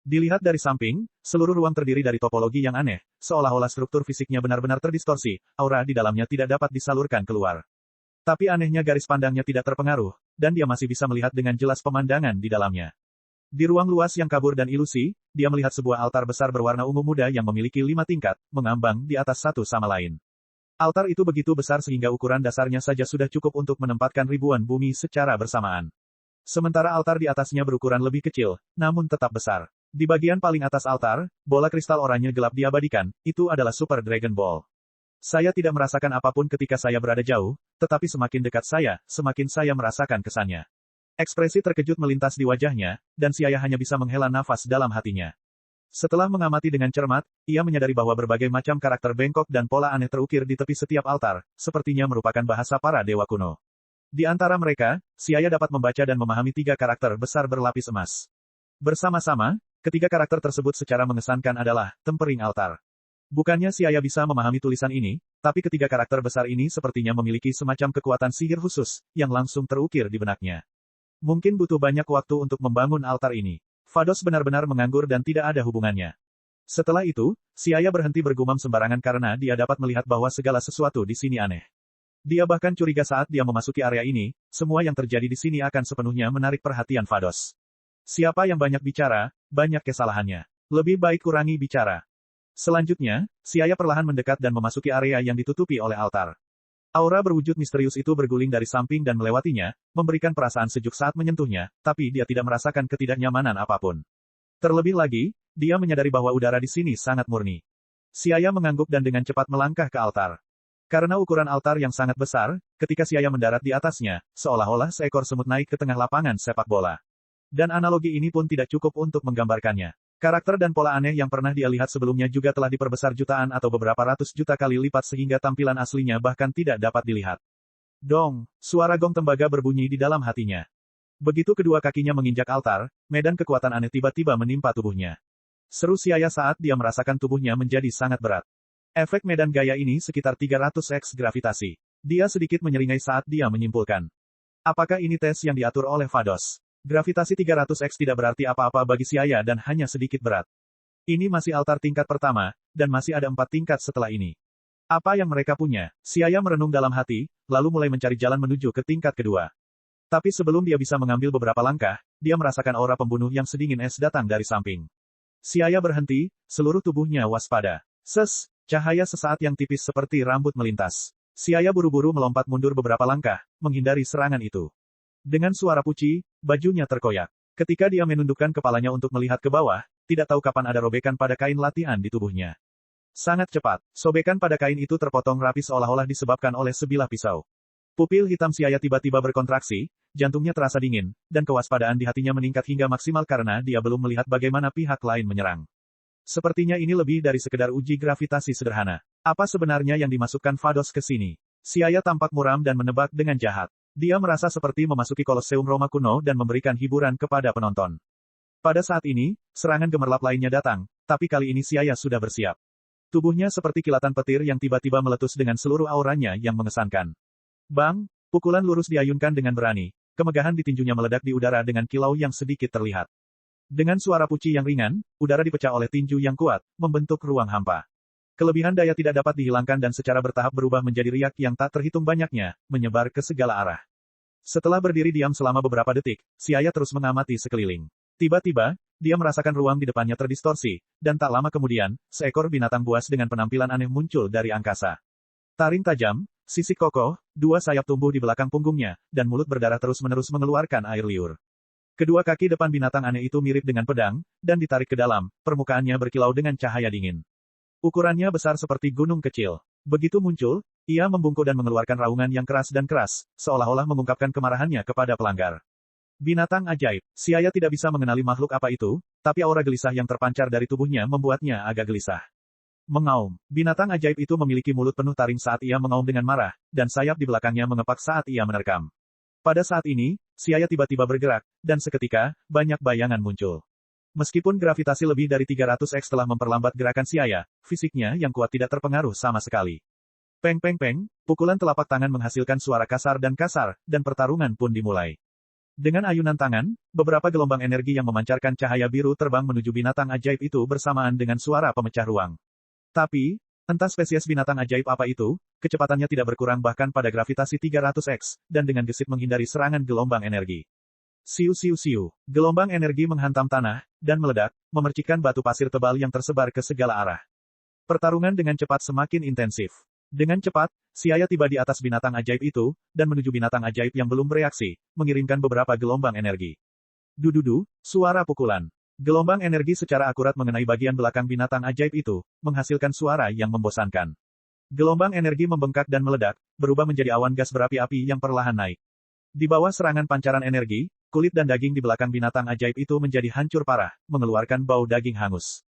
Dilihat dari samping, seluruh ruang terdiri dari topologi yang aneh, seolah-olah struktur fisiknya benar-benar terdistorsi, aura di dalamnya tidak dapat disalurkan keluar. Tapi anehnya garis pandangnya tidak terpengaruh, dan dia masih bisa melihat dengan jelas pemandangan di dalamnya. Di ruang luas yang kabur dan ilusi, dia melihat sebuah altar besar berwarna ungu muda yang memiliki 5 tingkat, mengambang di atas satu sama lain. Altar itu begitu besar sehingga ukuran dasarnya saja sudah cukup untuk menempatkan ribuan bumi secara bersamaan. Sementara altar di atasnya berukuran lebih kecil, namun tetap besar. Di bagian paling atas altar, bola kristal oranye gelap diabadikan, itu adalah Super Dragon Ball. Saya tidak merasakan apapun ketika saya berada jauh, tetapi semakin dekat semakin saya merasakan kesannya. Ekspresi terkejut melintas di wajahnya, dan Siaya hanya bisa menghela nafas dalam hatinya. Setelah mengamati dengan cermat, ia menyadari bahwa berbagai macam karakter bengkok dan pola aneh terukir di tepi setiap altar, sepertinya merupakan bahasa para dewa kuno. Di antara mereka, Siaya dapat membaca dan memahami 3 karakter besar berlapis emas. Bersama-sama, ketiga karakter tersebut secara mengesankan adalah tempering altar. Bukannya Siaya bisa memahami tulisan ini, tapi ketiga karakter besar ini sepertinya memiliki semacam kekuatan sihir khusus, yang langsung terukir di benaknya. Mungkin butuh banyak waktu untuk membangun altar ini. Vados benar-benar menganggur dan tidak ada hubungannya. Setelah itu, Siaya berhenti bergumam sembarangan karena dia dapat melihat bahwa segala sesuatu di sini aneh. Dia bahkan curiga saat dia memasuki area ini, semua yang terjadi di sini akan sepenuhnya menarik perhatian Vados. Siapa yang banyak bicara, banyak kesalahannya. Lebih baik kurangi bicara. Selanjutnya, Siaya perlahan mendekat dan memasuki area yang ditutupi oleh altar. Aura berwujud misterius itu berguling dari samping dan melewatinya, memberikan perasaan sejuk saat menyentuhnya, tapi dia tidak merasakan ketidaknyamanan apapun. Terlebih lagi, dia menyadari bahwa udara di sini sangat murni. Siaya mengangguk dan dengan cepat melangkah ke altar. Karena ukuran altar yang sangat besar, ketika Siaya mendarat di atasnya, seolah-olah seekor semut naik ke tengah lapangan sepak bola. Dan analogi ini pun tidak cukup untuk menggambarkannya. Karakter dan pola aneh yang pernah dia lihat sebelumnya juga telah diperbesar jutaan atau beberapa ratus juta kali lipat sehingga tampilan aslinya bahkan tidak dapat dilihat. Dong, suara gong tembaga berbunyi di dalam hatinya. Begitu kedua kakinya menginjak altar, medan kekuatan aneh tiba-tiba menimpa tubuhnya. Seru Siaya saat dia merasakan tubuhnya menjadi sangat berat. Efek medan gaya ini sekitar 300x gravitasi. Dia sedikit menyeringai saat dia menyimpulkan. Apakah ini tes yang diatur oleh Vados? Gravitasi 300x tidak berarti apa-apa bagi Siaya dan hanya sedikit berat. Ini masih altar tingkat pertama, dan masih ada 4 tingkat setelah ini. Apa yang mereka punya? Siaya merenung dalam hati, lalu mulai mencari jalan menuju ke tingkat kedua. Tapi sebelum dia bisa mengambil beberapa langkah, dia merasakan aura pembunuh yang sedingin es datang dari samping. Siaya berhenti, seluruh tubuhnya waspada. Cahaya sesaat yang tipis seperti rambut melintas. Siaya buru-buru melompat mundur beberapa langkah, menghindari serangan itu. Dengan suara puci, bajunya terkoyak. Ketika dia menundukkan kepalanya untuk melihat ke bawah, tidak tahu kapan ada robekan pada kain latihan di tubuhnya. Sangat cepat, sobekan pada kain itu terpotong rapi seolah-olah disebabkan oleh sebilah pisau. Pupil hitam Siaya tiba-tiba berkontraksi, jantungnya terasa dingin, dan kewaspadaan di hatinya meningkat hingga maksimal karena dia belum melihat bagaimana pihak lain menyerang. Sepertinya ini lebih dari sekedar uji gravitasi sederhana. Apa sebenarnya yang dimasukkan Vados ke sini? Siaya tampak muram dan menebak dengan jahat. Dia merasa seperti memasuki Kolosseum Roma kuno dan memberikan hiburan kepada penonton. Pada saat ini, serangan gemerlap lainnya datang, tapi kali ini Siaya sudah bersiap. Tubuhnya seperti kilatan petir yang tiba-tiba meletus dengan seluruh auranya yang mengesankan. Bang, pukulan lurus diayunkan dengan berani, kemegahan di tinjunya meledak di udara dengan kilau yang sedikit terlihat. Dengan suara puci yang ringan, udara dipecah oleh tinju yang kuat, membentuk ruang hampa. Kelebihan daya tidak dapat dihilangkan dan secara bertahap berubah menjadi riak yang tak terhitung banyaknya, menyebar ke segala arah. Setelah berdiri diam selama beberapa detik, Siaya terus mengamati sekeliling. Tiba-tiba, dia merasakan ruang di depannya terdistorsi, dan tak lama kemudian, seekor binatang buas dengan penampilan aneh muncul dari angkasa. Taring tajam, sisik kokoh, dua sayap tumbuh di belakang punggungnya, dan mulut berdarah terus-menerus mengeluarkan air liur. Kedua kaki depan binatang aneh itu mirip dengan pedang, dan ditarik ke dalam, permukaannya berkilau dengan cahaya dingin. Ukurannya besar seperti gunung kecil. Begitu muncul, ia membungkuk dan mengeluarkan raungan yang keras dan keras, seolah-olah mengungkapkan kemarahannya kepada pelanggar. Binatang ajaib. Siaya tidak bisa mengenali makhluk apa itu, tapi aura gelisah yang terpancar dari tubuhnya membuatnya agak gelisah. Mengaum. Binatang ajaib itu memiliki mulut penuh taring saat ia mengaum dengan marah, dan sayap di belakangnya mengepak saat ia menerkam. Pada saat ini, Siaya tiba-tiba bergerak, dan seketika, banyak bayangan muncul. Meskipun gravitasi lebih dari 300x telah memperlambat gerakan Siaya, fisiknya yang kuat tidak terpengaruh sama sekali. Peng peng peng, pukulan telapak tangan menghasilkan suara kasar, dan pertarungan pun dimulai. Dengan ayunan tangan, beberapa gelombang energi yang memancarkan cahaya biru terbang menuju binatang ajaib itu bersamaan dengan suara pemecah ruang. Tapi, entah spesies binatang ajaib apa itu, kecepatannya tidak berkurang bahkan pada gravitasi 300x, dan dengan gesit menghindari serangan gelombang energi. Siu siu siu, gelombang energi menghantam tanah, dan meledak, memercikkan batu pasir tebal yang tersebar ke segala arah. Pertarungan dengan cepat semakin intensif. Dengan cepat, Siaya tiba di atas binatang ajaib itu, dan menuju binatang ajaib yang belum bereaksi, mengirimkan beberapa gelombang energi. Dududu, suara pukulan. Gelombang energi secara akurat mengenai bagian belakang binatang ajaib itu, menghasilkan suara yang membosankan. Gelombang energi membengkak dan meledak, berubah menjadi awan gas berapi-api yang perlahan naik. Di bawah serangan pancaran energi, kulit dan daging di belakang binatang ajaib itu menjadi hancur parah, mengeluarkan bau daging hangus.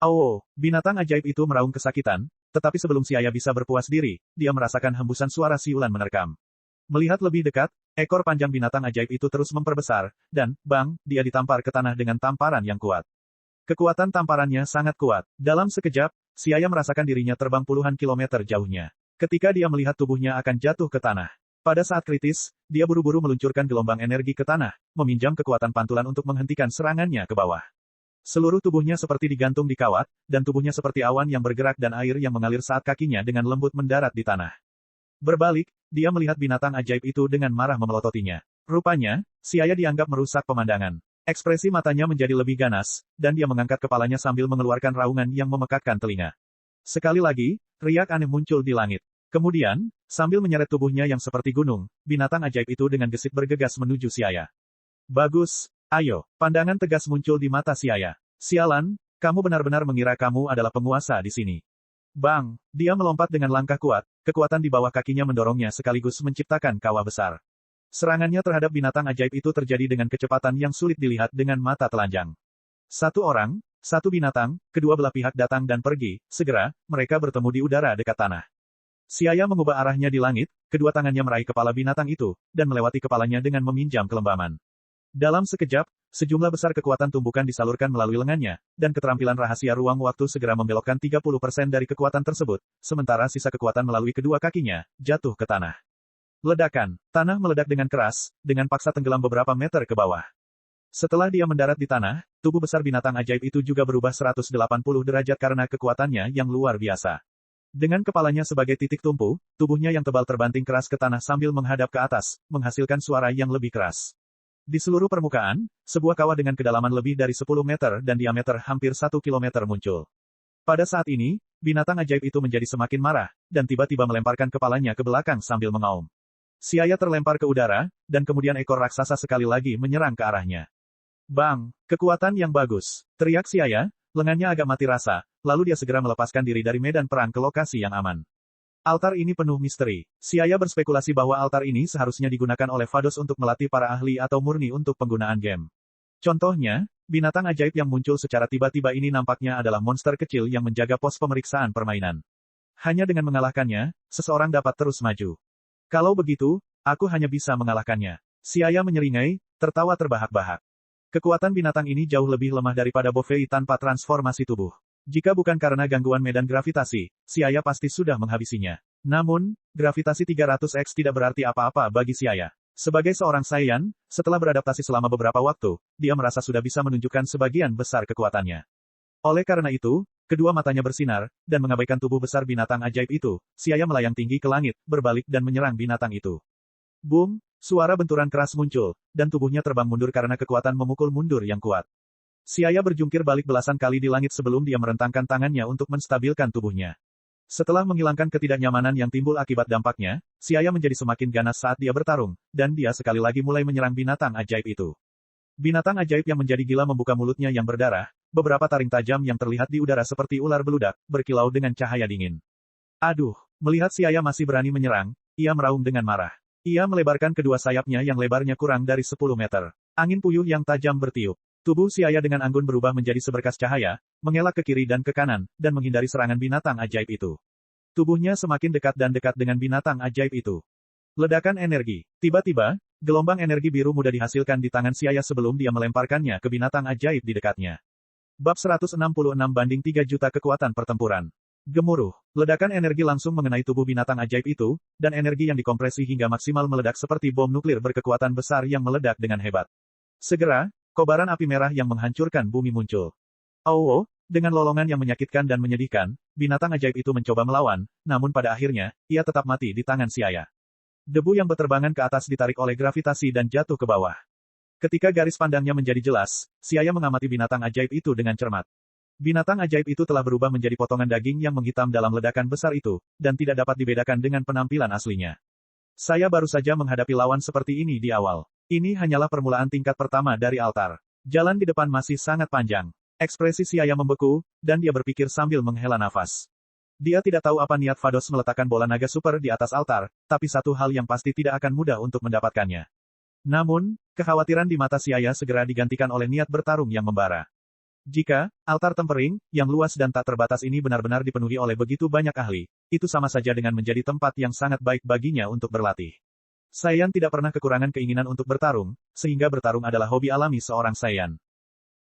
Oh, binatang ajaib itu meraung kesakitan, tetapi sebelum Siaya bisa berpuas diri, dia merasakan hembusan suara siulan menerkam. Melihat lebih dekat, ekor panjang binatang ajaib itu terus memperbesar, dan, bang, dia ditampar ke tanah dengan tamparan yang kuat. Kekuatan tamparannya sangat kuat. Dalam sekejap, Siaya merasakan dirinya terbang puluhan kilometer jauhnya. Ketika dia melihat tubuhnya akan jatuh ke tanah. Pada saat kritis, dia buru-buru meluncurkan gelombang energi ke tanah, meminjam kekuatan pantulan untuk menghentikan serangannya ke bawah. Seluruh tubuhnya seperti digantung di kawat, dan tubuhnya seperti awan yang bergerak dan air yang mengalir saat kakinya dengan lembut mendarat di tanah. Berbalik, dia melihat binatang ajaib itu dengan marah memelototinya. Rupanya, Siaya dianggap merusak pemandangan. Ekspresi matanya menjadi lebih ganas, dan dia mengangkat kepalanya sambil mengeluarkan raungan yang memekakkan telinga. Sekali lagi, riak aneh muncul di langit. Kemudian, sambil menyeret tubuhnya yang seperti gunung, binatang ajaib itu dengan gesit bergegas menuju Siaya. Bagus. Ayo, pandangan tegas muncul di mata Siaya. Sialan, kamu benar-benar mengira kamu adalah penguasa di sini. Bang, dia melompat dengan langkah kuat, kekuatan di bawah kakinya mendorongnya sekaligus menciptakan kawah besar. Serangannya terhadap binatang ajaib itu terjadi dengan kecepatan yang sulit dilihat dengan mata telanjang. Satu orang, satu binatang, kedua belah pihak datang dan pergi, segera, mereka bertemu di udara dekat tanah. Siaya mengubah arahnya di langit, kedua tangannya meraih kepala binatang itu, dan melewati kepalanya dengan meminjam kelembaman. Dalam sekejap, sejumlah besar kekuatan tumbukan disalurkan melalui lengannya, dan keterampilan rahasia ruang waktu segera membelokkan 30% dari kekuatan tersebut, sementara sisa kekuatan melalui kedua kakinya, jatuh ke tanah. Ledakan, tanah meledak dengan keras, dengan paksa tenggelam beberapa meter ke bawah. Setelah dia mendarat di tanah, tubuh besar binatang ajaib itu juga berubah 180 derajat karena kekuatannya yang luar biasa. Dengan kepalanya sebagai titik tumpu, tubuhnya yang tebal terbanting keras ke tanah sambil menghadap ke atas, menghasilkan suara yang lebih keras. Di seluruh permukaan, sebuah kawah dengan kedalaman lebih dari 10 meter dan diameter hampir 1 kilometer muncul. Pada saat ini, binatang ajaib itu menjadi semakin marah, dan tiba-tiba melemparkan kepalanya ke belakang sambil mengaum. Siaya terlempar ke udara, dan kemudian ekor raksasa sekali lagi menyerang ke arahnya. Bang, kekuatan yang bagus, teriak Siaya, lengannya agak mati rasa, lalu dia segera melepaskan diri dari medan perang ke lokasi yang aman. Altar ini penuh misteri. Siaya berspekulasi bahwa altar ini seharusnya digunakan oleh Vados untuk melatih para ahli atau murni untuk penggunaan game. Contohnya, binatang ajaib yang muncul secara tiba-tiba ini nampaknya adalah monster kecil yang menjaga pos pemeriksaan permainan. Hanya dengan mengalahkannya, seseorang dapat terus maju. Kalau begitu, aku hanya bisa mengalahkannya. Siaya menyeringai, tertawa terbahak-bahak. Kekuatan binatang ini jauh lebih lemah daripada Bovei tanpa transformasi tubuh. Jika bukan karena gangguan medan gravitasi, Siaya pasti sudah menghabisinya. Namun, gravitasi 300x tidak berarti apa-apa bagi Siaya. Sebagai seorang Saiyan, setelah beradaptasi selama beberapa waktu, dia merasa sudah bisa menunjukkan sebagian besar kekuatannya. Oleh karena itu, kedua matanya bersinar, dan mengabaikan tubuh besar binatang ajaib itu, Siaya melayang tinggi ke langit, berbalik dan menyerang binatang itu. Boom, suara benturan keras muncul, dan tubuhnya terbang mundur karena kekuatan memukul mundur yang kuat. Siaya berjungkir balik belasan kali di langit sebelum dia merentangkan tangannya untuk menstabilkan tubuhnya. Setelah menghilangkan ketidaknyamanan yang timbul akibat dampaknya, Xia menjadi semakin ganas saat dia bertarung, dan dia sekali lagi mulai menyerang binatang ajaib itu. Binatang ajaib yang menjadi gila membuka mulutnya yang berdarah, beberapa taring tajam yang terlihat di udara seperti ular beludak, berkilau dengan cahaya dingin. Aduh, melihat Xia masih berani menyerang, ia meraung dengan marah. Ia melebarkan kedua sayapnya yang lebarnya kurang dari 10 meter. Angin puyuh yang tajam bertiup. Tubuh Xia dengan anggun berubah menjadi seberkas cahaya, mengelak ke kiri dan ke kanan, dan menghindari serangan binatang ajaib itu. Tubuhnya semakin dekat dan dekat dengan binatang ajaib itu. Ledakan energi. Tiba-tiba, gelombang energi biru muda dihasilkan di tangan Xia sebelum dia melemparkannya ke binatang ajaib di dekatnya. Bab 166/3 juta kekuatan pertempuran. Gemuruh. Ledakan energi langsung mengenai tubuh binatang ajaib itu, dan energi yang dikompresi hingga maksimal meledak seperti bom nuklir berkekuatan besar yang meledak dengan hebat. Segera, kobaran api merah yang menghancurkan bumi muncul. Oh, dengan lolongan yang menyakitkan dan menyedihkan, binatang ajaib itu mencoba melawan, namun pada akhirnya, ia tetap mati di tangan Xia. Debu yang berterbangan ke atas ditarik oleh gravitasi dan jatuh ke bawah. Ketika garis pandangnya menjadi jelas, Xia mengamati binatang ajaib itu dengan cermat. Binatang ajaib itu telah berubah menjadi potongan daging yang menghitam dalam ledakan besar itu, dan tidak dapat dibedakan dengan penampilan aslinya. Saya baru saja menghadapi lawan seperti ini di awal. Ini hanyalah permulaan tingkat pertama dari altar. Jalan di depan masih sangat panjang. Ekspresi Xia membeku, dan dia berpikir sambil menghela nafas. Dia tidak tahu apa niat Vados meletakkan bola naga super di atas altar, tapi satu hal yang pasti tidak akan mudah untuk mendapatkannya. Namun, kekhawatiran di mata Xia segera digantikan oleh niat bertarung yang membara. Jika altar tempering, yang luas dan tak terbatas ini benar-benar dipenuhi oleh begitu banyak ahli, itu sama saja dengan menjadi tempat yang sangat baik baginya untuk berlatih. Saiyan tidak pernah kekurangan keinginan untuk bertarung, sehingga bertarung adalah hobi alami seorang Saiyan.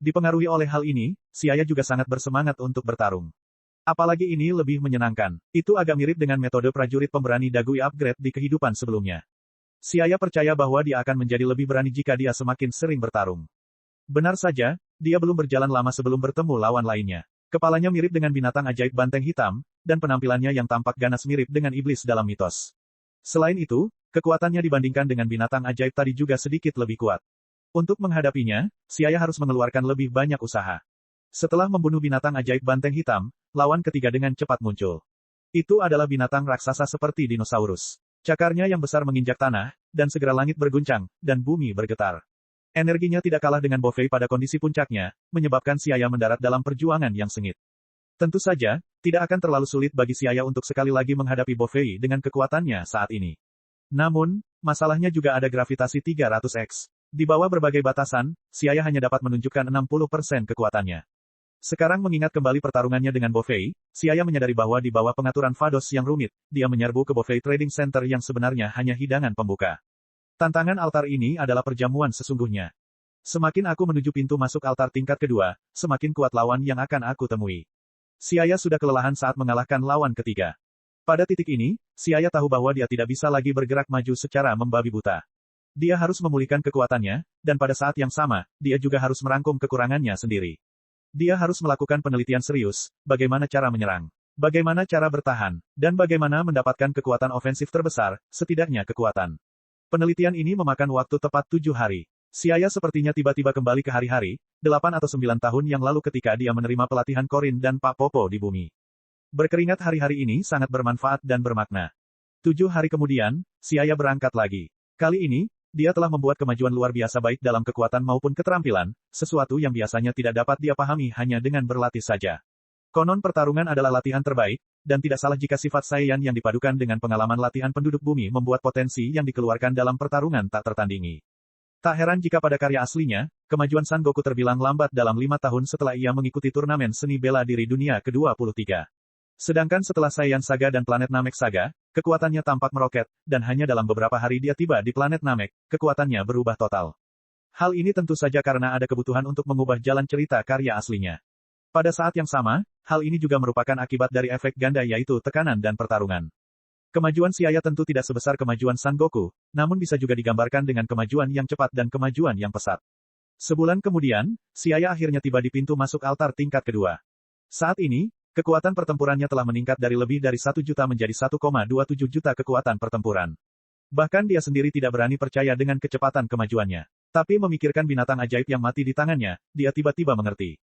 Dipengaruhi oleh hal ini, Xia juga sangat bersemangat untuk bertarung. Apalagi ini lebih menyenangkan. Itu agak mirip dengan metode prajurit pemberani Dagui upgrade di kehidupan sebelumnya. Xia percaya bahwa dia akan menjadi lebih berani jika dia semakin sering bertarung. Benar saja, dia belum berjalan lama sebelum bertemu lawan lainnya. Kepalanya mirip dengan binatang ajaib banteng hitam, dan penampilannya yang tampak ganas mirip dengan iblis dalam mitos. Selain itu, kekuatannya dibandingkan dengan binatang ajaib tadi juga sedikit lebih kuat. Untuk menghadapinya, Xia harus mengeluarkan lebih banyak usaha. Setelah membunuh binatang ajaib banteng hitam, lawan ketiga dengan cepat muncul. Itu adalah binatang raksasa seperti dinosaurus. Cakarnya yang besar menginjak tanah, dan segera langit berguncang, dan bumi bergetar. Energinya tidak kalah dengan Bovei pada kondisi puncaknya, menyebabkan Xia mendarat dalam perjuangan yang sengit. Tentu saja, tidak akan terlalu sulit bagi Xia untuk sekali lagi menghadapi Bovei dengan kekuatannya saat ini. Namun, masalahnya juga ada gravitasi 300x. Di bawah berbagai batasan, Xia hanya dapat menunjukkan 60% kekuatannya. Sekarang mengingat kembali pertarungannya dengan Bovei, Xia menyadari bahwa di bawah pengaturan Vados yang rumit, dia menyerbu ke Bovei Trading Center yang sebenarnya hanya hidangan pembuka. Tantangan altar ini adalah perjamuan sesungguhnya. Semakin aku menuju pintu masuk altar tingkat kedua, semakin kuat lawan yang akan aku temui. Xia sudah kelelahan saat mengalahkan lawan ketiga. Pada titik ini, Xia tahu bahwa dia tidak bisa lagi bergerak maju secara membabi buta. Dia harus memulihkan kekuatannya, dan pada saat yang sama, dia juga harus merangkum kekurangannya sendiri. Dia harus melakukan penelitian serius, bagaimana cara menyerang, bagaimana cara bertahan, dan bagaimana mendapatkan kekuatan ofensif terbesar, setidaknya kekuatan. Penelitian ini memakan waktu tepat 7 hari. Xia sepertinya tiba-tiba kembali ke hari-hari, 8 atau 9 tahun yang lalu ketika dia menerima pelatihan Korin dan Pak Popo di bumi. Berkeringat hari-hari ini sangat bermanfaat dan bermakna. 7 hari kemudian, Xia berangkat lagi. Kali ini, dia telah membuat kemajuan luar biasa baik dalam kekuatan maupun keterampilan, sesuatu yang biasanya tidak dapat dia pahami hanya dengan berlatih saja. Konon pertarungan adalah latihan terbaik, dan tidak salah jika sifat Saiyan yang dipadukan dengan pengalaman latihan penduduk bumi membuat potensi yang dikeluarkan dalam pertarungan tak tertandingi. Tak heran jika pada karya aslinya, kemajuan Son Goku terbilang lambat dalam 5 tahun setelah ia mengikuti turnamen seni bela diri dunia ke-23. Sedangkan setelah Saiyan Saga dan planet Namek Saga, kekuatannya tampak meroket, dan hanya dalam beberapa hari dia tiba di planet Namek, kekuatannya berubah total. Hal ini tentu saja karena ada kebutuhan untuk mengubah jalan cerita karya aslinya. Pada saat yang sama, hal ini juga merupakan akibat dari efek ganda yaitu tekanan dan pertarungan. Kemajuan Xia tentu tidak sebesar kemajuan Son Goku, namun bisa juga digambarkan dengan kemajuan yang cepat dan kemajuan yang pesat. Sebulan kemudian, Xia akhirnya tiba di pintu masuk altar tingkat kedua. Saat ini, kekuatan pertempurannya telah meningkat dari lebih dari 1 juta menjadi 1,27 juta kekuatan pertempuran. Bahkan dia sendiri tidak berani percaya dengan kecepatan kemajuannya. Tapi memikirkan binatang ajaib yang mati di tangannya, dia tiba-tiba mengerti.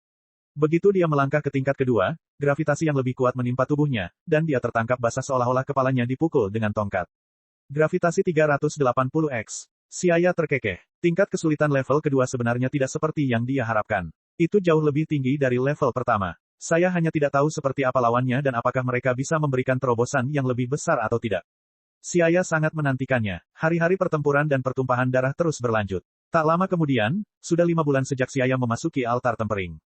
Begitu dia melangkah ke tingkat kedua, gravitasi yang lebih kuat menimpa tubuhnya, dan dia tertangkap basah seolah-olah kepalanya dipukul dengan tongkat. Gravitasi 380x. Siaya terkekeh. Tingkat kesulitan level kedua sebenarnya tidak seperti yang dia harapkan. Itu jauh lebih tinggi dari level pertama. Saya hanya tidak tahu seperti apa lawannya dan apakah mereka bisa memberikan terobosan yang lebih besar atau tidak. Siaya sangat menantikannya. Hari-hari pertempuran dan pertumpahan darah terus berlanjut. Tak lama kemudian, sudah 5 bulan sejak Siaya memasuki altar tempering.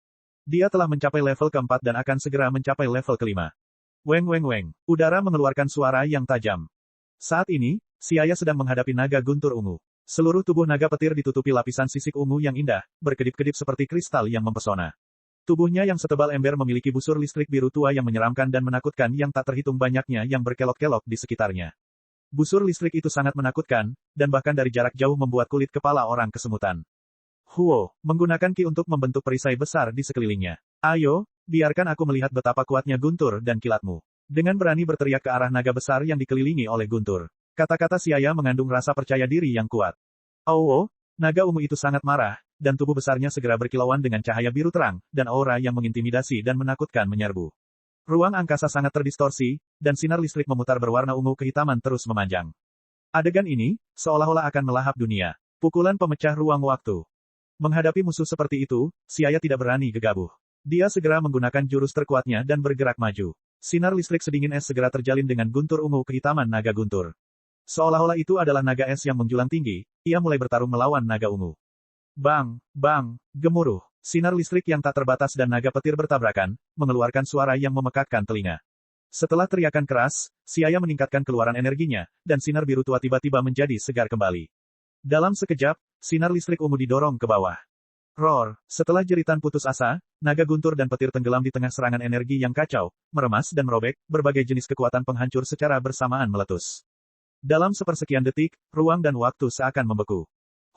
Dia telah mencapai level keempat dan akan segera mencapai level kelima. Weng weng weng. Udara mengeluarkan suara yang tajam. Saat ini, Siaya sedang menghadapi naga guntur ungu. Seluruh tubuh naga petir ditutupi lapisan sisik ungu yang indah, berkedip-kedip seperti kristal yang mempesona. Tubuhnya yang setebal ember memiliki busur listrik biru tua yang menyeramkan dan menakutkan yang tak terhitung banyaknya yang berkelok-kelok di sekitarnya. Busur listrik itu sangat menakutkan, dan bahkan dari jarak jauh membuat kulit kepala orang kesemutan. Huo, menggunakan ki untuk membentuk perisai besar di sekelilingnya. Ayo, biarkan aku melihat betapa kuatnya guntur dan kilatmu. Dengan berani berteriak ke arah naga besar yang dikelilingi oleh guntur. Kata-kata Siaya mengandung rasa percaya diri yang kuat. Oh, naga ungu itu sangat marah, dan tubuh besarnya segera berkilauan dengan cahaya biru terang, dan aura yang mengintimidasi dan menakutkan menyerbu. Ruang angkasa sangat terdistorsi, dan sinar listrik memutar berwarna ungu kehitaman terus memanjang. Adegan ini, seolah-olah akan melahap dunia. Pukulan pemecah ruang waktu. Menghadapi musuh seperti itu, Siaya tidak berani gegabah. Dia segera menggunakan jurus terkuatnya dan bergerak maju. Sinar listrik sedingin es segera terjalin dengan guntur ungu kehitaman naga guntur. Seolah-olah itu adalah naga es yang menjulang tinggi, ia mulai bertarung melawan naga ungu. Bang, bang, gemuruh. Sinar listrik yang tak terbatas dan naga petir bertabrakan, mengeluarkan suara yang memekakkan telinga. Setelah teriakan keras, Siaya meningkatkan keluaran energinya, dan sinar biru tua tiba-tiba menjadi segar kembali. Dalam sekejap, sinar listrik ungu didorong ke bawah. Roar, setelah jeritan putus asa, naga guntur dan petir tenggelam di tengah serangan energi yang kacau, meremas dan merobek, berbagai jenis kekuatan penghancur secara bersamaan meletus. Dalam sepersekian detik, ruang dan waktu seakan membeku.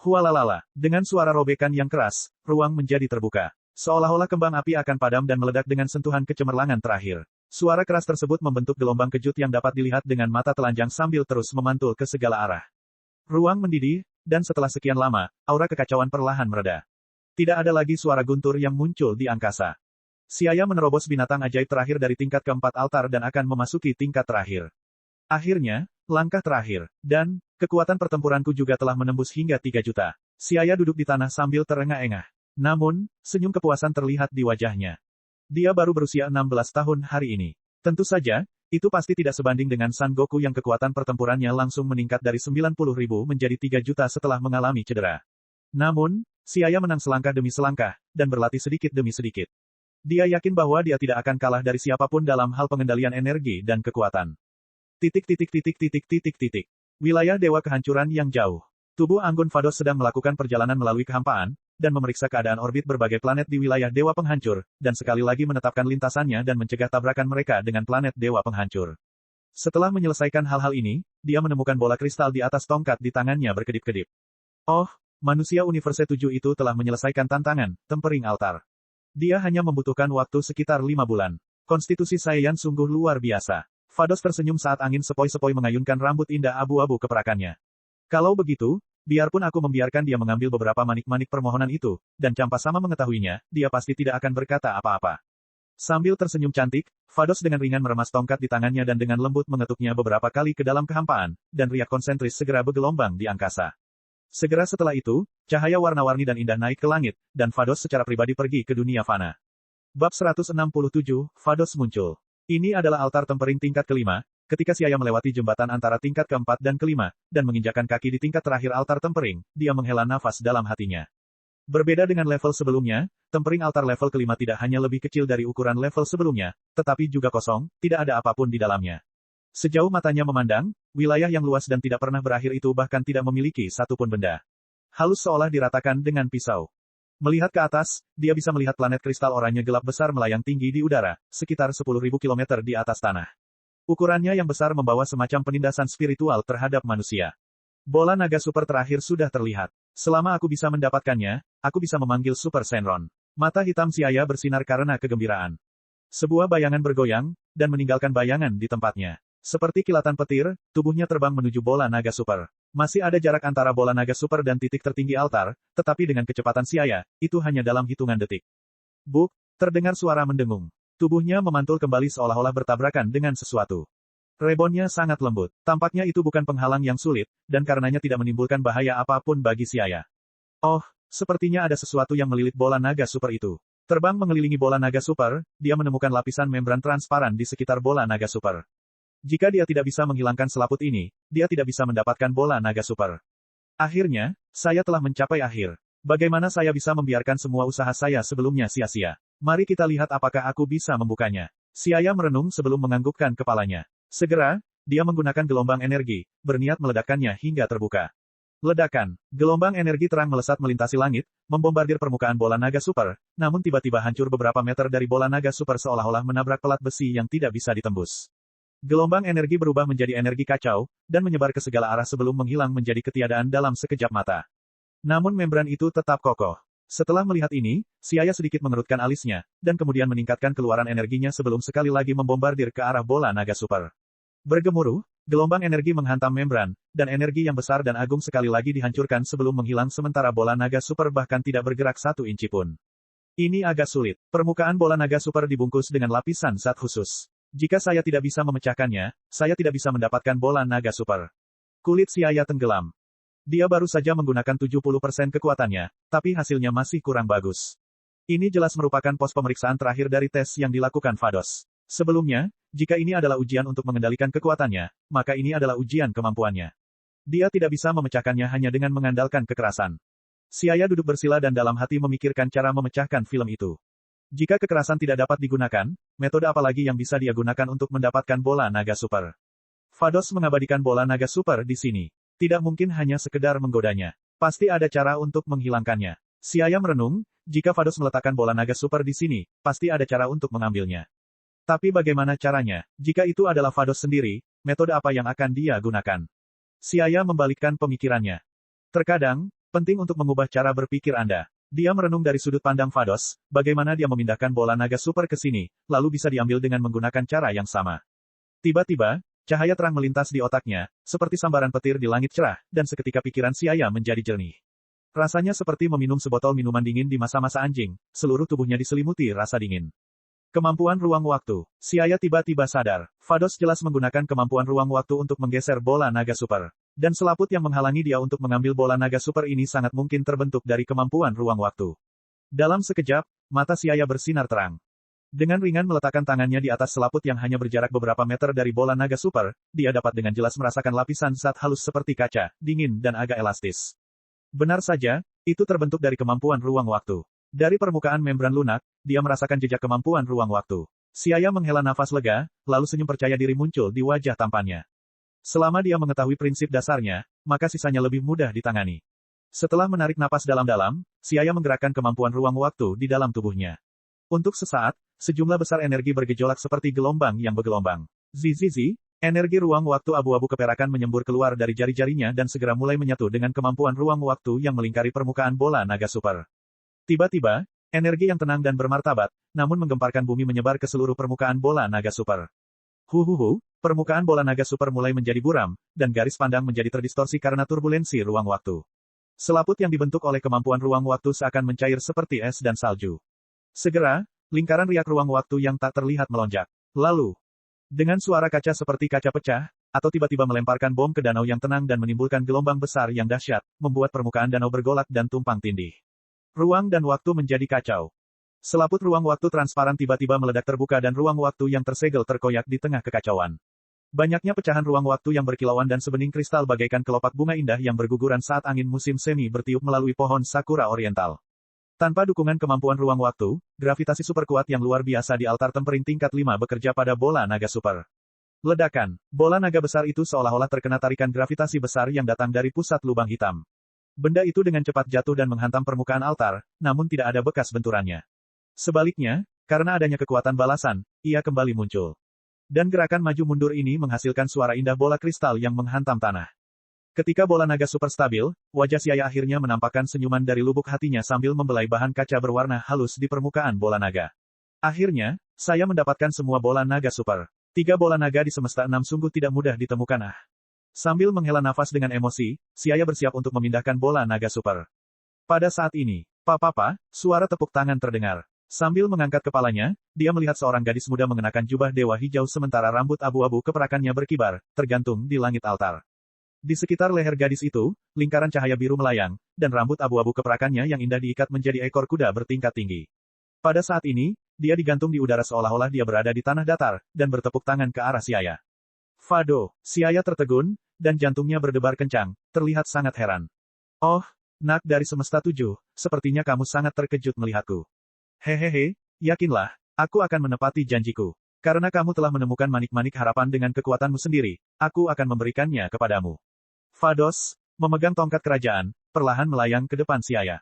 Hualalala, dengan suara robekan yang keras, ruang menjadi terbuka. Seolah-olah kembang api akan padam dan meledak dengan sentuhan kecemerlangan terakhir. Suara keras tersebut membentuk gelombang kejut yang dapat dilihat dengan mata telanjang sambil terus memantul ke segala arah. Ruang mendidih, dan setelah sekian lama, aura kekacauan perlahan mereda. Tidak ada lagi suara guntur yang muncul di angkasa. Siaya menerobos binatang ajaib terakhir dari tingkat keempat altar dan akan memasuki tingkat terakhir. Akhirnya, langkah terakhir, dan kekuatan pertempuranku juga telah menembus hingga 3 juta. Siaya duduk di tanah sambil terengah-engah. Namun, senyum kepuasan terlihat di wajahnya. Dia baru berusia 16 tahun hari ini. Tentu saja, itu pasti tidak sebanding dengan Son Goku yang kekuatan pertempurannya langsung meningkat dari 90.000 menjadi 3 juta setelah mengalami cedera. Namun, Siaya menang selangkah demi selangkah, dan berlatih sedikit demi sedikit. Dia yakin bahwa dia tidak akan kalah dari siapapun dalam hal pengendalian energi dan kekuatan. Wilayah Dewa Kehancuran yang jauh. Tubuh Anggun Vados sedang melakukan perjalanan melalui kehampaan, dan memeriksa keadaan orbit berbagai planet di wilayah Dewa Penghancur, dan sekali lagi menetapkan lintasannya dan mencegah tabrakan mereka dengan planet Dewa Penghancur. Setelah menyelesaikan hal-hal ini, dia menemukan bola kristal di atas tongkat di tangannya berkedip-kedip. Oh, manusia Universe 7 itu telah menyelesaikan tantangan, tempering altar. Dia hanya membutuhkan waktu sekitar 5 bulan. Konstitusi Saiyan sungguh luar biasa. Vados tersenyum saat angin sepoi-sepoi mengayunkan rambut indah abu-abu keperakannya. Kalau begitu, biarpun aku membiarkan dia mengambil beberapa manik-manik permohonan itu, dan Campa sama mengetahuinya, dia pasti tidak akan berkata apa-apa. Sambil tersenyum cantik, Vados dengan ringan meremas tongkat di tangannya dan dengan lembut mengetuknya beberapa kali ke dalam kehampaan, dan riak konsentris segera bergelombang di angkasa. Segera setelah itu, cahaya warna-warni dan indah naik ke langit, dan Vados secara pribadi pergi ke dunia fana. Bab 167, Vados muncul. Ini adalah altar tempering tingkat kelima, ketika Siaya melewati jembatan antara tingkat keempat dan kelima, dan menginjakan kaki di tingkat terakhir altar tempering, dia menghela nafas dalam hatinya. Berbeda dengan level sebelumnya, tempering altar level kelima tidak hanya lebih kecil dari ukuran level sebelumnya, tetapi juga kosong, tidak ada apapun di dalamnya. Sejauh matanya memandang, wilayah yang luas dan tidak pernah berakhir itu bahkan tidak memiliki satupun benda. Halus seolah diratakan dengan pisau. Melihat ke atas, dia bisa melihat planet kristal oranye gelap besar melayang tinggi di udara, sekitar 10.000 km di atas tanah. Ukurannya yang besar membawa semacam penindasan spiritual terhadap manusia. Bola naga super terakhir sudah terlihat. Selama aku bisa mendapatkannya, aku bisa memanggil Super Shenron. Mata hitam Siaya bersinar karena kegembiraan. Sebuah bayangan bergoyang, dan meninggalkan bayangan di tempatnya. Seperti kilatan petir, tubuhnya terbang menuju bola naga super. Masih ada jarak antara bola naga super dan titik tertinggi altar, tetapi dengan kecepatan Siaya, itu hanya dalam hitungan detik. Buk, Terdengar suara mendengung. Tubuhnya memantul kembali seolah-olah bertabrakan dengan sesuatu. Rebonnya sangat lembut. Tampaknya itu bukan penghalang yang sulit, dan karenanya tidak menimbulkan bahaya apapun bagi si ayah. Oh, sepertinya ada sesuatu yang melilit bola naga super itu. Terbang mengelilingi bola naga super, dia menemukan lapisan membran transparan di sekitar bola naga super. Jika dia tidak bisa menghilangkan selaput ini, dia tidak bisa mendapatkan bola naga super. Akhirnya, saya telah mencapai akhir. Bagaimana saya bisa membiarkan semua usaha saya sebelumnya sia-sia? Mari kita lihat apakah aku bisa membukanya. Si ayah merenung sebelum menganggukkan kepalanya. Segera, dia menggunakan gelombang energi, berniat meledakkannya hingga terbuka. Ledakan. Gelombang energi terang melesat melintasi langit, membombardir permukaan bola naga super, namun tiba-tiba hancur beberapa meter dari bola naga super seolah-olah menabrak pelat besi yang tidak bisa ditembus. Gelombang energi berubah menjadi energi kacau, dan menyebar ke segala arah sebelum menghilang menjadi ketiadaan dalam sekejap mata. Namun membran itu tetap kokoh. Setelah melihat ini, si ayah sedikit mengerutkan alisnya, dan kemudian meningkatkan keluaran energinya sebelum sekali lagi membombardir ke arah bola naga super. Bergemuruh, gelombang energi menghantam membran, dan energi yang besar dan agung sekali lagi dihancurkan sebelum menghilang sementara bola naga super bahkan tidak bergerak 1 inci pun. Ini agak sulit. Permukaan bola naga super dibungkus dengan lapisan zat khusus. Jika saya tidak bisa memecahkannya, saya tidak bisa mendapatkan bola naga super. Kulit si ayah tenggelam. Dia baru saja menggunakan 70% kekuatannya, tapi hasilnya masih kurang bagus. Ini jelas merupakan pos pemeriksaan terakhir dari tes yang dilakukan Vados. Sebelumnya, jika ini adalah ujian untuk mengendalikan kekuatannya, maka ini adalah ujian kemampuannya. Dia tidak bisa memecahkannya hanya dengan mengandalkan kekerasan. Si ayah duduk bersila dan dalam hati memikirkan cara memecahkan film itu. Jika kekerasan tidak dapat digunakan, metode apa lagi yang bisa dia gunakan untuk mendapatkan bola naga super? Vados mengabadikan bola naga super di sini. Tidak mungkin hanya sekedar menggodanya. Pasti ada cara untuk menghilangkannya. Si ayah merenung, jika Vados meletakkan bola naga super di sini, pasti ada cara untuk mengambilnya. Tapi bagaimana caranya? Jika itu adalah Vados sendiri, metode apa yang akan dia gunakan? Si ayah membalikkan pemikirannya. Terkadang, penting untuk mengubah cara berpikir Anda. Dia merenung dari sudut pandang Vados, bagaimana dia memindahkan bola naga super ke sini, lalu bisa diambil dengan menggunakan cara yang sama. Tiba-tiba, cahaya terang melintas di otaknya, seperti sambaran petir di langit cerah, dan seketika pikiran si ayah menjadi jernih. Rasanya seperti meminum sebotol minuman dingin di masa-masa anjing, seluruh tubuhnya diselimuti rasa dingin. Kemampuan ruang waktu. Si ayah tiba-tiba sadar. Vados jelas menggunakan kemampuan ruang waktu untuk menggeser bola naga super. Dan selaput yang menghalangi dia untuk mengambil bola naga super ini sangat mungkin terbentuk dari kemampuan ruang waktu. Dalam sekejap, mata si ayah bersinar terang. Dengan ringan meletakkan tangannya di atas selaput yang hanya berjarak beberapa meter dari bola naga super, dia dapat dengan jelas merasakan lapisan zat halus seperti kaca, dingin dan agak elastis. Benar saja, itu terbentuk dari kemampuan ruang waktu. Dari permukaan membran lunak, dia merasakan jejak kemampuan ruang waktu. Si ayah menghela nafas lega, lalu senyum percaya diri muncul di wajah tampannya. Selama dia mengetahui prinsip dasarnya, maka sisanya lebih mudah ditangani. Setelah menarik napas dalam-dalam, si ayah menggerakkan kemampuan ruang waktu di dalam tubuhnya. Untuk sesaat, sejumlah besar energi bergejolak seperti gelombang yang bergelombang. Zizizi, energi ruang waktu abu-abu keperakan menyembur keluar dari jari-jarinya dan segera mulai menyatu dengan kemampuan ruang waktu yang melingkari permukaan bola naga super. Tiba-tiba, energi yang tenang dan bermartabat, namun menggemparkan bumi menyebar ke seluruh permukaan bola naga super. Permukaan bola naga super mulai menjadi buram, dan garis pandang menjadi terdistorsi karena turbulensi ruang waktu. Selaput yang dibentuk oleh kemampuan ruang waktu seakan mencair seperti es dan salju. Segera, lingkaran riak ruang waktu yang tak terlihat melonjak. Lalu, dengan suara kaca seperti kaca pecah, atau tiba-tiba melemparkan bom ke danau yang tenang dan menimbulkan gelombang besar yang dahsyat, membuat permukaan danau bergolak dan tumpang tindih. Ruang dan waktu menjadi kacau. Selaput ruang waktu transparan tiba-tiba meledak terbuka dan ruang waktu yang tersegel terkoyak di tengah kekacauan. Banyaknya pecahan ruang waktu yang berkilauan dan sebening kristal bagaikan kelopak bunga indah yang berguguran saat angin musim semi bertiup melalui pohon sakura oriental. Tanpa dukungan kemampuan ruang waktu, gravitasi super kuat yang luar biasa di altar tempering tingkat 5 bekerja pada bola naga super. Ledakan. Bola naga besar itu seolah-olah terkena tarikan gravitasi besar yang datang dari pusat lubang hitam. Benda itu dengan cepat jatuh dan menghantam permukaan altar, namun tidak ada bekas benturannya. Sebaliknya, karena adanya kekuatan balasan, ia kembali muncul. Dan gerakan maju mundur ini menghasilkan suara indah bola kristal yang menghantam tanah. Ketika bola naga super stabil, wajah si ayah akhirnya menampakkan senyuman dari lubuk hatinya sambil membelai bahan kaca berwarna halus di permukaan bola naga. Akhirnya, saya mendapatkan semua bola naga super. 3 bola naga di semesta 6 sungguh tidak mudah ditemukan Sambil menghela nafas dengan emosi, si ayah bersiap untuk memindahkan bola naga super. Pada saat ini, Papa, suara tepuk tangan terdengar. Sambil mengangkat kepalanya, dia melihat seorang gadis muda mengenakan jubah dewa hijau sementara rambut abu-abu keperakannya berkibar, tergantung di langit altar. Di sekitar leher gadis itu, lingkaran cahaya biru melayang, dan rambut abu-abu keperakannya yang indah diikat menjadi ekor kuda bertingkat tinggi. Pada saat ini, dia digantung di udara seolah-olah dia berada di tanah datar, dan bertepuk tangan ke arah Siaya. Fado, Siaya tertegun, dan jantungnya berdebar kencang, terlihat sangat heran. Oh, nak dari semesta 7, sepertinya kamu sangat terkejut melihatku. Hehehe, yakinlah, aku akan menepati janjiku. Karena kamu telah menemukan manik-manik harapan dengan kekuatanmu sendiri, aku akan memberikannya kepadamu. Vados, memegang tongkat kerajaan, perlahan melayang ke depan Siaya.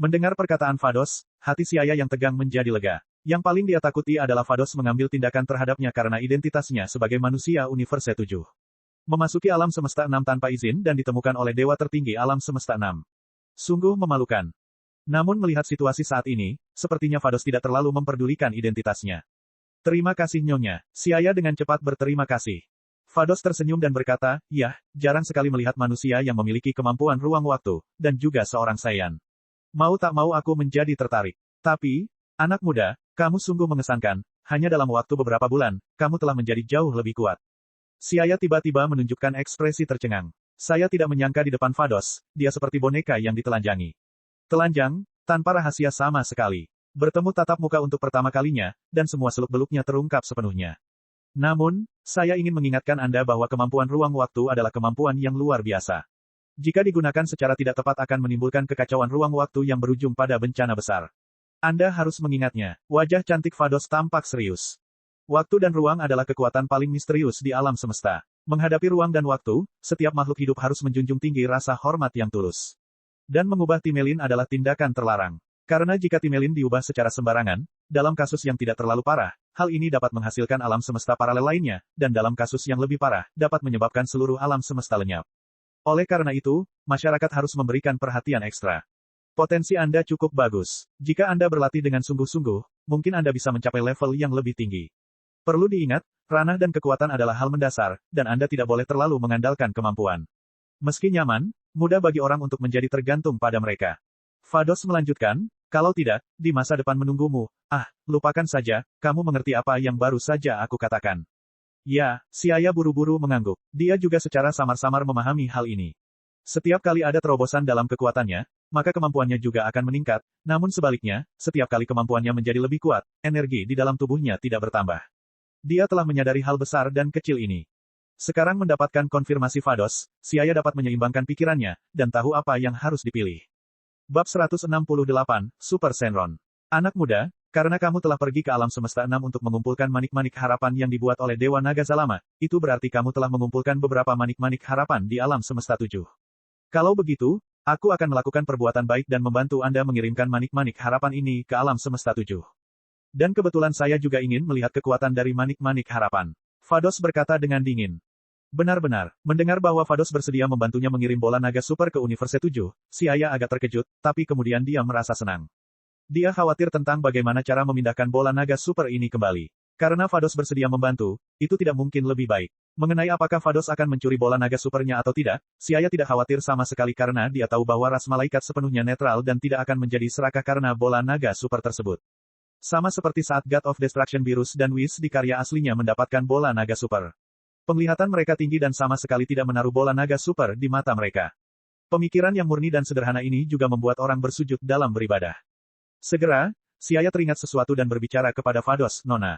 Mendengar perkataan Vados, hati Siaya yang tegang menjadi lega. Yang paling dia takuti adalah Vados mengambil tindakan terhadapnya karena identitasnya sebagai manusia Universe 7. Memasuki alam semesta 6 tanpa izin dan ditemukan oleh dewa tertinggi alam semesta 6. Sungguh memalukan. Namun melihat situasi saat ini, sepertinya Vados tidak terlalu memperdulikan identitasnya. Terima kasih Nyonya, Siaya dengan cepat berterima kasih. Vados tersenyum dan berkata, "Yah, jarang sekali melihat manusia yang memiliki kemampuan ruang waktu, dan juga seorang Saiyan. Mau tak mau aku menjadi tertarik. Tapi, anak muda, kamu sungguh mengesankan, hanya dalam waktu beberapa bulan, kamu telah menjadi jauh lebih kuat." Siaya tiba-tiba menunjukkan ekspresi tercengang. Saya tidak menyangka di depan Vados, dia seperti boneka yang ditelanjangi. Telanjang, tanpa rahasia sama sekali. Bertemu tatap muka untuk pertama kalinya, dan semua seluk-beluknya terungkap sepenuhnya. Namun, saya ingin mengingatkan Anda bahwa kemampuan ruang waktu adalah kemampuan yang luar biasa. Jika digunakan secara tidak tepat akan menimbulkan kekacauan ruang waktu yang berujung pada bencana besar. Anda harus mengingatnya. Wajah cantik Vados tampak serius. Waktu dan ruang adalah kekuatan paling misterius di alam semesta. Menghadapi ruang dan waktu, setiap makhluk hidup harus menjunjung tinggi rasa hormat yang tulus. Dan mengubah Timelin adalah tindakan terlarang. Karena jika Timelin diubah secara sembarangan, dalam kasus yang tidak terlalu parah, hal ini dapat menghasilkan alam semesta paralel lainnya, dan dalam kasus yang lebih parah, dapat menyebabkan seluruh alam semesta lenyap. Oleh karena itu, masyarakat harus memberikan perhatian ekstra. Potensi Anda cukup bagus. Jika Anda berlatih dengan sungguh-sungguh, mungkin Anda bisa mencapai level yang lebih tinggi. Perlu diingat, ranah dan kekuatan adalah hal mendasar, dan Anda tidak boleh terlalu mengandalkan kemampuan. Meski nyaman, mudah bagi orang untuk menjadi tergantung pada mereka. Vados melanjutkan, kalau tidak, di masa depan menunggumu. Lupakan saja, kamu mengerti apa yang baru saja aku katakan. Ya, Siaya buru-buru mengangguk. Dia juga secara samar-samar memahami hal ini. Setiap kali ada terobosan dalam kekuatannya, maka kemampuannya juga akan meningkat, namun sebaliknya, setiap kali kemampuannya menjadi lebih kuat, energi di dalam tubuhnya tidak bertambah. Dia telah menyadari hal besar dan kecil ini. Sekarang mendapatkan konfirmasi Vados, Siaya dapat menyeimbangkan pikirannya, dan tahu apa yang harus dipilih. Bab 168, Super Shenron. Anak muda, karena kamu telah pergi ke alam semesta 6 untuk mengumpulkan manik-manik harapan yang dibuat oleh Dewa Naga Zalama, itu berarti kamu telah mengumpulkan beberapa manik-manik harapan di alam semesta 7. Kalau begitu, aku akan melakukan perbuatan baik dan membantu Anda mengirimkan manik-manik harapan ini ke alam semesta 7. Dan kebetulan saya juga ingin melihat kekuatan dari manik-manik harapan. Vados berkata dengan dingin. Benar-benar, mendengar bahwa Vados bersedia membantunya mengirim bola naga super ke Universe 7, Siaya agak terkejut, tapi kemudian dia merasa senang. Dia khawatir tentang bagaimana cara memindahkan bola naga super ini kembali. Karena Vados bersedia membantu, itu tidak mungkin lebih baik. Mengenai apakah Vados akan mencuri bola naga supernya atau tidak, Siaya tidak khawatir sama sekali karena dia tahu bahwa ras malaikat sepenuhnya netral dan tidak akan menjadi serakah karena bola naga super tersebut. Sama seperti saat God of Destruction Beerus dan Whis di karya aslinya mendapatkan bola naga super. Penglihatan mereka tinggi dan sama sekali tidak menaruh bola naga super di mata mereka. Pemikiran yang murni dan sederhana ini juga membuat orang bersujud dalam beribadah. Segera, Siaya teringat sesuatu dan berbicara kepada Vados, "Nona.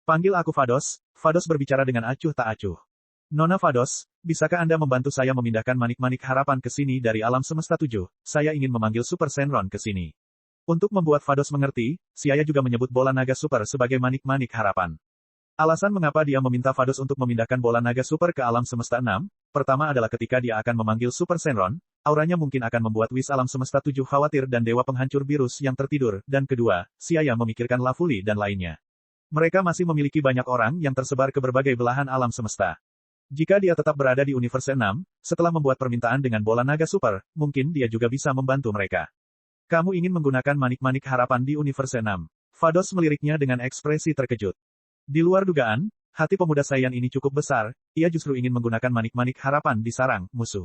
Panggil aku Vados." Vados berbicara dengan acuh tak acuh. "Nona Vados, bisakah Anda membantu saya memindahkan manik-manik harapan ke sini dari alam semesta 7? Saya ingin memanggil Super Shenron ke sini." Untuk membuat Vados mengerti, Siaya juga menyebut bola naga super sebagai manik-manik harapan. Alasan mengapa dia meminta Vados untuk memindahkan bola naga super ke alam semesta 6, pertama adalah ketika dia akan memanggil Super Shenron, auranya mungkin akan membuat Whis alam semesta 7 khawatir dan dewa penghancur Beerus yang tertidur, dan kedua, Siaya memikirkan Lafuli dan lainnya. Mereka masih memiliki banyak orang yang tersebar ke berbagai belahan alam semesta. Jika dia tetap berada di Universe 6, setelah membuat permintaan dengan bola naga super, mungkin dia juga bisa membantu mereka. Kamu ingin menggunakan manik-manik harapan di Universe 6. Vados meliriknya dengan ekspresi terkejut. Di luar dugaan, hati pemuda Saiyan ini cukup besar, ia justru ingin menggunakan manik-manik harapan di sarang musuh.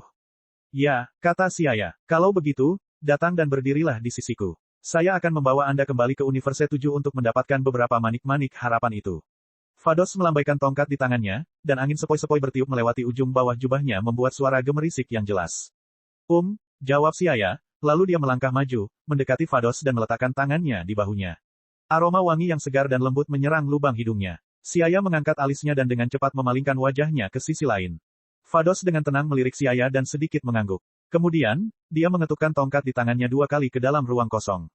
Ya, kata Siaya, kalau begitu, datang dan berdirilah di sisiku. Saya akan membawa Anda kembali ke Universe 7 untuk mendapatkan beberapa manik-manik harapan itu. Vados melambaikan tongkat di tangannya, dan angin sepoi-sepoi bertiup melewati ujung bawah jubahnya membuat suara gemerisik yang jelas. Jawab Siaya, lalu dia melangkah maju, mendekati Vados dan meletakkan tangannya di bahunya. Aroma wangi yang segar dan lembut menyerang lubang hidungnya. Siaya mengangkat alisnya dan dengan cepat memalingkan wajahnya ke sisi lain. Vados dengan tenang melirik Siaya dan sedikit mengangguk. Kemudian, dia mengetukkan tongkat di tangannya 2 kali ke dalam ruang kosong.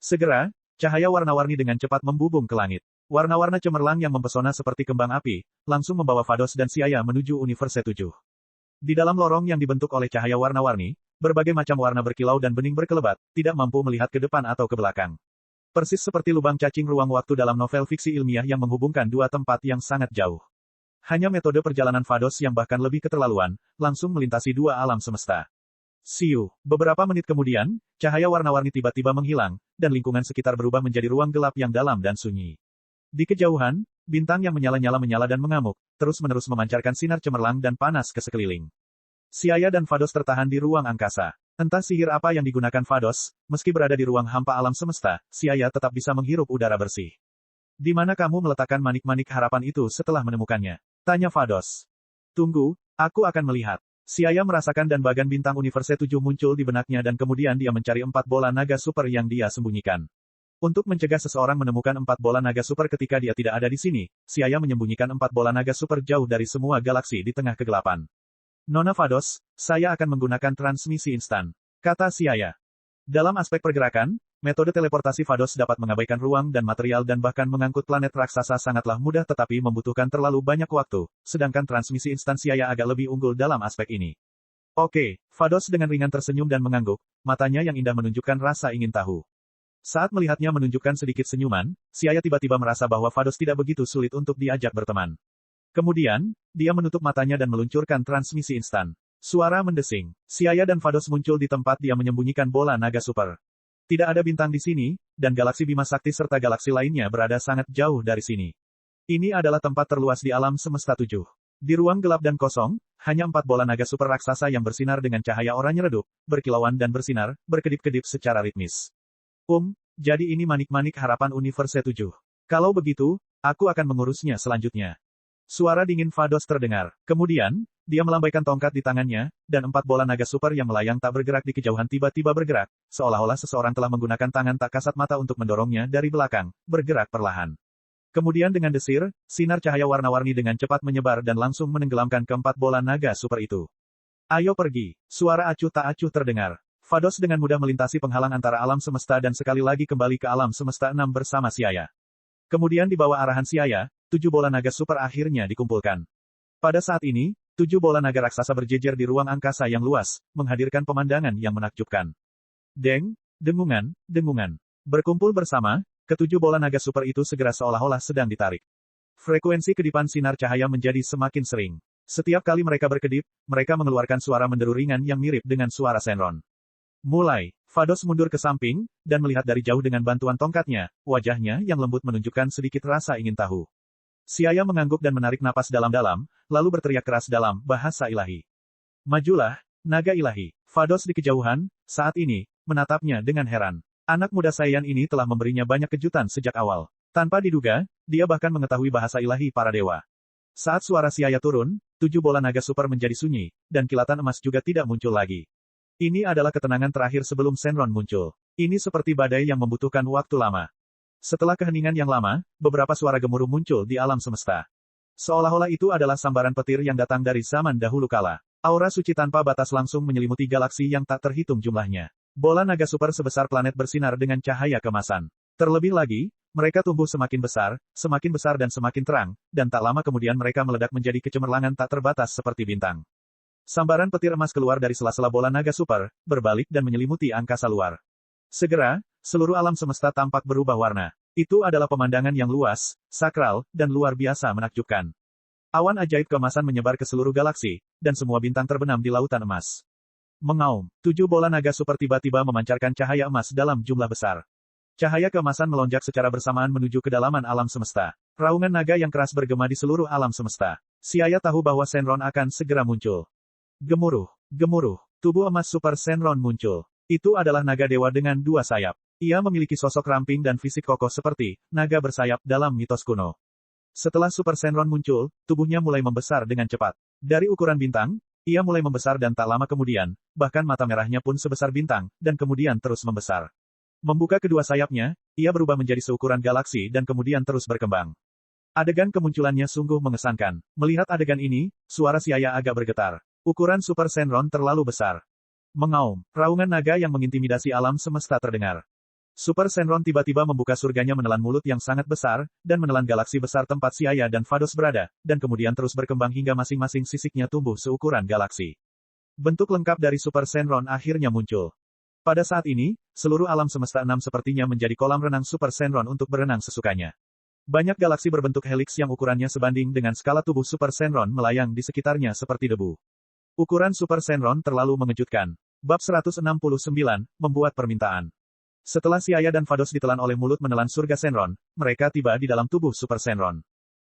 Segera, cahaya warna-warni dengan cepat membubung ke langit. Warna-warna cemerlang yang mempesona seperti kembang api, langsung membawa Vados dan Siaya menuju Universe 7. Di dalam lorong yang dibentuk oleh cahaya warna-warni, berbagai macam warna berkilau dan bening berkelebat, tidak mampu melihat ke depan atau ke belakang. Persis seperti lubang cacing ruang waktu dalam novel fiksi ilmiah yang menghubungkan dua tempat yang sangat jauh. Hanya metode perjalanan Vados yang bahkan lebih keterlaluan, langsung melintasi dua alam semesta. Siu. Beberapa menit kemudian, cahaya warna-warni tiba-tiba menghilang, dan lingkungan sekitar berubah menjadi ruang gelap yang dalam dan sunyi. Di kejauhan, bintang yang menyala-nyala menyala dan mengamuk, terus-menerus memancarkan sinar cemerlang dan panas ke sekeliling. Siaya dan Vados tertahan di ruang angkasa. Entah sihir apa yang digunakan Vados, meski berada di ruang hampa alam semesta, Siaya tetap bisa menghirup udara bersih. Di mana kamu meletakkan manik-manik harapan itu setelah menemukannya? Tanya Vados. Tunggu, aku akan melihat. Siaya merasakan dan bagan bintang Universe 7 muncul di benaknya dan kemudian dia mencari 4 bola naga super yang dia sembunyikan. Untuk mencegah seseorang menemukan 4 bola naga super ketika dia tidak ada di sini, Siaya menyembunyikan 4 bola naga super jauh dari semua galaksi di tengah kegelapan. Nona Vados, saya akan menggunakan transmisi instan, kata Siaya. Dalam aspek pergerakan, metode teleportasi Vados dapat mengabaikan ruang dan material dan bahkan mengangkut planet raksasa sangatlah mudah tetapi membutuhkan terlalu banyak waktu, sedangkan transmisi instan Siaya agak lebih unggul dalam aspek ini. Oke, Vados dengan ringan tersenyum dan mengangguk, matanya yang indah menunjukkan rasa ingin tahu. Saat melihatnya menunjukkan sedikit senyuman, Siaya tiba-tiba merasa bahwa Vados tidak begitu sulit untuk diajak berteman. Kemudian, dia menutup matanya dan meluncurkan transmisi instan. Suara mendesing. Siaya dan Vados muncul di tempat dia menyembunyikan bola naga super. Tidak ada bintang di sini, dan galaksi Bima Sakti serta galaksi lainnya berada sangat jauh dari sini. Ini adalah tempat terluas di alam semesta 7. Di ruang gelap dan kosong, hanya 4 bola naga super raksasa yang bersinar dengan cahaya oranye redup, berkilauan dan bersinar, berkedip-kedip secara ritmis. Jadi ini manik-manik harapan Universe 7. Kalau begitu, aku akan mengurusnya selanjutnya. Suara dingin Vados terdengar. Kemudian, dia melambaikan tongkat di tangannya, dan 4 bola naga super yang melayang tak bergerak di kejauhan tiba-tiba bergerak, seolah-olah seseorang telah menggunakan tangan tak kasat mata untuk mendorongnya dari belakang, bergerak perlahan. Kemudian dengan desir, sinar cahaya warna-warni dengan cepat menyebar dan langsung menenggelamkan keempat bola naga super itu. Ayo pergi. Suara acuh tak acuh terdengar. Vados dengan mudah melintasi penghalang antara alam semesta dan sekali lagi kembali ke alam semesta 6 bersama Siaya. Kemudian di bawah arahan Siaya, 7 bola naga super akhirnya dikumpulkan. Pada saat ini, 7 bola naga raksasa berjejer di ruang angkasa yang luas, menghadirkan pemandangan yang menakjubkan. Dengungan. Berkumpul bersama, ke-7 bola naga super itu segera seolah-olah sedang ditarik. Frekuensi kedipan sinar cahaya menjadi semakin sering. Setiap kali mereka berkedip, mereka mengeluarkan suara menderu ringan yang mirip dengan suara Shenron. Mulai, Vados mundur ke samping, dan melihat dari jauh dengan bantuan tongkatnya, wajahnya yang lembut menunjukkan sedikit rasa ingin tahu. Siaya mengangguk dan menarik napas dalam-dalam, lalu berteriak keras dalam bahasa ilahi. Majulah, naga ilahi. Vados di kejauhan, saat ini, menatapnya dengan heran. Anak muda Saiyan ini telah memberinya banyak kejutan sejak awal. Tanpa diduga, dia bahkan mengetahui bahasa ilahi para dewa. Saat suara Siaya turun, 7 bola naga super menjadi sunyi, dan kilatan emas juga tidak muncul lagi. Ini adalah ketenangan terakhir sebelum Shenron muncul. Ini seperti badai yang membutuhkan waktu lama. Setelah keheningan yang lama, beberapa suara gemuruh muncul di alam semesta. Seolah-olah itu adalah sambaran petir yang datang dari zaman dahulu kala. Aura suci tanpa batas langsung menyelimuti galaksi yang tak terhitung jumlahnya. Bola naga super sebesar planet bersinar dengan cahaya kemasan. Terlebih lagi, mereka tumbuh semakin besar dan semakin terang, dan tak lama kemudian mereka meledak menjadi kecemerlangan tak terbatas seperti bintang. Sambaran petir emas keluar dari sela-sela bola naga super, berbalik dan menyelimuti angkasa luar. Segera, seluruh alam semesta tampak berubah warna. Itu adalah pemandangan yang luas, sakral, dan luar biasa menakjubkan. Awan ajaib keemasan menyebar ke seluruh galaksi, dan semua bintang terbenam di lautan emas. Mengaum, 7 bola naga super tiba-tiba memancarkan cahaya emas dalam jumlah besar. Cahaya keemasan melonjak secara bersamaan menuju kedalaman alam semesta. Raungan naga yang keras bergema di seluruh alam semesta. Siaya tahu bahwa Shenron akan segera muncul. Gemuruh. Tubuh emas super Shenron muncul. Itu adalah naga dewa dengan 2 sayap. Ia memiliki sosok ramping dan fisik kokoh seperti naga bersayap dalam mitos kuno. Setelah Super Shenron muncul, tubuhnya mulai membesar dengan cepat. Dari ukuran bintang, ia mulai membesar dan tak lama kemudian, bahkan mata merahnya pun sebesar bintang, dan kemudian terus membesar. Membuka kedua sayapnya, ia berubah menjadi seukuran galaksi dan kemudian terus berkembang. Adegan kemunculannya sungguh mengesankan. Melihat adegan ini, suara Siaya agak bergetar. Ukuran Super Shenron terlalu besar. Mengaum, raungan naga yang mengintimidasi alam semesta terdengar. Super Shenron tiba-tiba membuka surganya menelan mulut yang sangat besar, dan menelan galaksi besar tempat Siaya dan Vados berada, dan kemudian terus berkembang hingga masing-masing sisiknya tumbuh seukuran galaksi. Bentuk lengkap dari Super Shenron akhirnya muncul. Pada saat ini, seluruh alam semesta 6 sepertinya menjadi kolam renang Super Shenron untuk berenang sesukanya. Banyak galaksi berbentuk heliks yang ukurannya sebanding dengan skala tubuh Super Shenron melayang di sekitarnya seperti debu. Ukuran Super Shenron terlalu mengejutkan. Bab 169, membuat permintaan. Setelah Siaya dan Vados ditelan oleh mulut menelan surga Shenron, mereka tiba di dalam tubuh Super Shenron.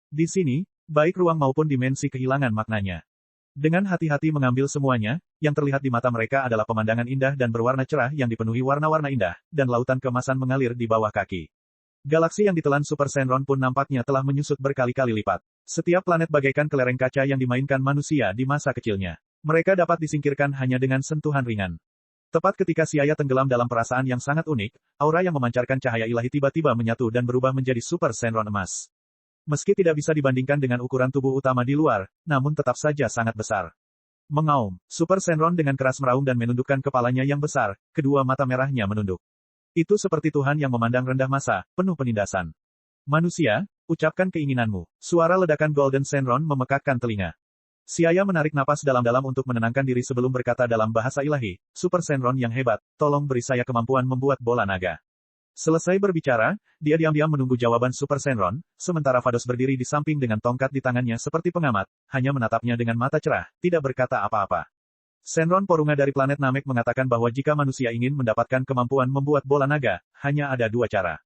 Di sini, baik ruang maupun dimensi kehilangan maknanya. Dengan hati-hati mengambil semuanya, yang terlihat di mata mereka adalah pemandangan indah dan berwarna cerah yang dipenuhi warna-warna indah, dan lautan keemasan mengalir di bawah kaki. Galaksi yang ditelan Super Shenron pun nampaknya telah menyusut berkali-kali lipat. Setiap planet bagaikan kelereng kaca yang dimainkan manusia di masa kecilnya. Mereka dapat disingkirkan hanya dengan sentuhan ringan. Tepat ketika Siaya tenggelam dalam perasaan yang sangat unik, aura yang memancarkan cahaya ilahi tiba-tiba menyatu dan berubah menjadi Super Shenron emas. Meski tidak bisa dibandingkan dengan ukuran tubuh utama di luar, namun tetap saja sangat besar. Mengaum, Super Shenron dengan keras meraung dan menundukkan kepalanya yang besar, kedua mata merahnya menunduk. Itu seperti Tuhan yang memandang rendah masa, penuh penindasan. Manusia, ucapkan keinginanmu. Suara ledakan Golden Shenron memekakkan telinga. Siaya menarik napas dalam-dalam untuk menenangkan diri sebelum berkata dalam bahasa ilahi, Super Shenron yang hebat, tolong beri saya kemampuan membuat bola naga. Selesai berbicara, dia diam-diam menunggu jawaban Super Shenron, sementara Vados berdiri di samping dengan tongkat di tangannya seperti pengamat, hanya menatapnya dengan mata cerah, tidak berkata apa-apa. Shenron Porunga dari planet Namek mengatakan bahwa jika manusia ingin mendapatkan kemampuan membuat bola naga, hanya ada dua cara.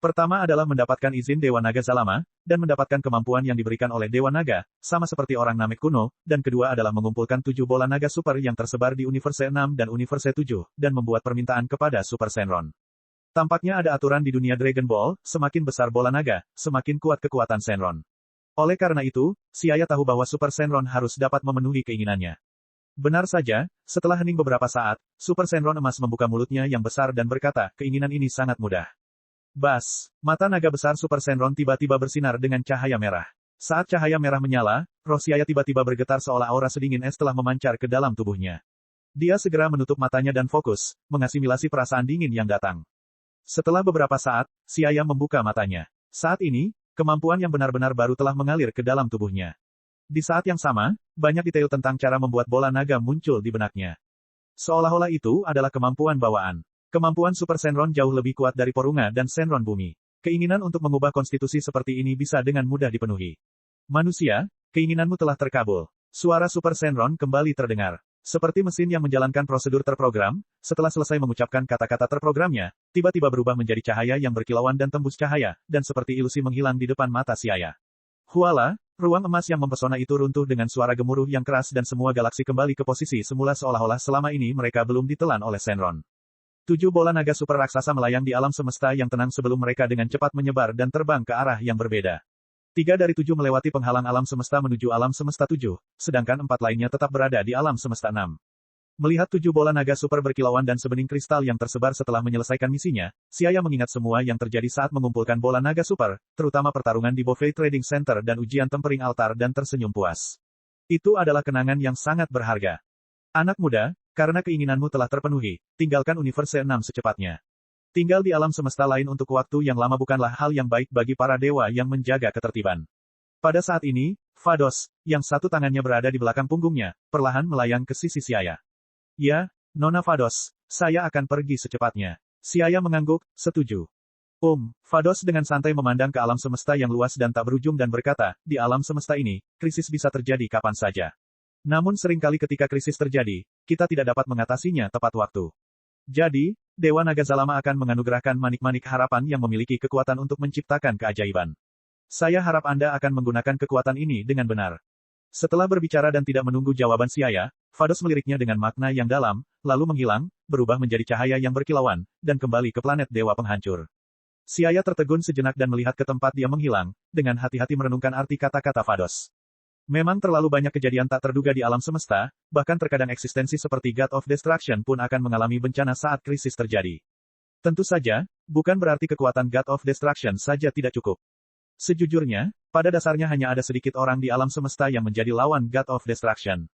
Pertama adalah mendapatkan izin Dewa Naga Zalama, dan mendapatkan kemampuan yang diberikan oleh Dewa Naga, sama seperti orang Namek kuno, dan kedua adalah mengumpulkan 7 bola naga super yang tersebar di Universe 6 dan Universe 7, dan membuat permintaan kepada Super Shenron. Tampaknya ada aturan di dunia Dragon Ball, semakin besar bola naga, semakin kuat kekuatan Shenron. Oleh karena itu, Siaya tahu bahwa Super Shenron harus dapat memenuhi keinginannya. Benar saja, setelah hening beberapa saat, Super Shenron emas membuka mulutnya yang besar dan berkata, keinginan ini sangat mudah. Bas, mata naga besar Super Shenron tiba-tiba bersinar dengan cahaya merah. Saat cahaya merah menyala, roh Siaya tiba-tiba bergetar seolah aura sedingin es telah memancar ke dalam tubuhnya. Dia segera menutup matanya dan fokus, mengasimilasi perasaan dingin yang datang. Setelah beberapa saat, Siaya membuka matanya. Saat ini, kemampuan yang benar-benar baru telah mengalir ke dalam tubuhnya. Di saat yang sama, banyak detail tentang cara membuat bola naga muncul di benaknya. Seolah-olah itu adalah kemampuan bawaan. Kemampuan Super Shenron jauh lebih kuat dari Porunga dan Shenron Bumi. Keinginan untuk mengubah konstitusi seperti ini bisa dengan mudah dipenuhi. Manusia, keinginanmu telah terkabul. Suara Super Shenron kembali terdengar. Seperti mesin yang menjalankan prosedur terprogram, setelah selesai mengucapkan kata-kata terprogramnya, tiba-tiba berubah menjadi cahaya yang berkilauan dan tembus cahaya, dan seperti ilusi menghilang di depan mata Siaya. Huala, ruang emas yang mempesona itu runtuh dengan suara gemuruh yang keras dan semua galaksi kembali ke posisi semula seolah-olah selama ini mereka belum ditelan oleh Shenron. 7 bola naga super raksasa melayang di alam semesta yang tenang sebelum mereka dengan cepat menyebar dan terbang ke arah yang berbeda. 3 dari 7 melewati penghalang alam semesta menuju alam semesta 7, sedangkan 4 lainnya tetap berada di alam semesta 6. Melihat 7 bola naga super berkilauan dan sebening kristal yang tersebar setelah menyelesaikan misinya, Siaya mengingat semua yang terjadi saat mengumpulkan bola naga super, terutama pertarungan di Bovei Trading Center dan ujian tempering altar dan tersenyum puas. Itu adalah kenangan yang sangat berharga. Anak muda, karena keinginanmu telah terpenuhi, tinggalkan Universe 6 secepatnya. Tinggal di alam semesta lain untuk waktu yang lama bukanlah hal yang baik bagi para dewa yang menjaga ketertiban. Pada saat ini, Vados, yang satu tangannya berada di belakang punggungnya, perlahan melayang ke sisi Siaya. Ya, Nona Vados, saya akan pergi secepatnya. Siaya mengangguk, setuju. Vados dengan santai memandang ke alam semesta yang luas dan tak berujung dan berkata, di alam semesta ini, krisis bisa terjadi kapan saja. Namun seringkali ketika krisis terjadi, kita tidak dapat mengatasinya tepat waktu. Jadi, Dewa Naga Zalama akan menganugerahkan manik-manik harapan yang memiliki kekuatan untuk menciptakan keajaiban. Saya harap Anda akan menggunakan kekuatan ini dengan benar. Setelah berbicara dan tidak menunggu jawaban Siaya, Vados meliriknya dengan makna yang dalam, lalu menghilang, berubah menjadi cahaya yang berkilauan, dan kembali ke planet Dewa Penghancur. Siaya tertegun sejenak dan melihat ke tempat dia menghilang, dengan hati-hati merenungkan arti kata-kata Vados. Memang terlalu banyak kejadian tak terduga di alam semesta, bahkan terkadang eksistensi seperti God of Destruction pun akan mengalami bencana saat krisis terjadi. Tentu saja, bukan berarti kekuatan God of Destruction saja tidak cukup. Sejujurnya, pada dasarnya hanya ada sedikit orang di alam semesta yang menjadi lawan God of Destruction.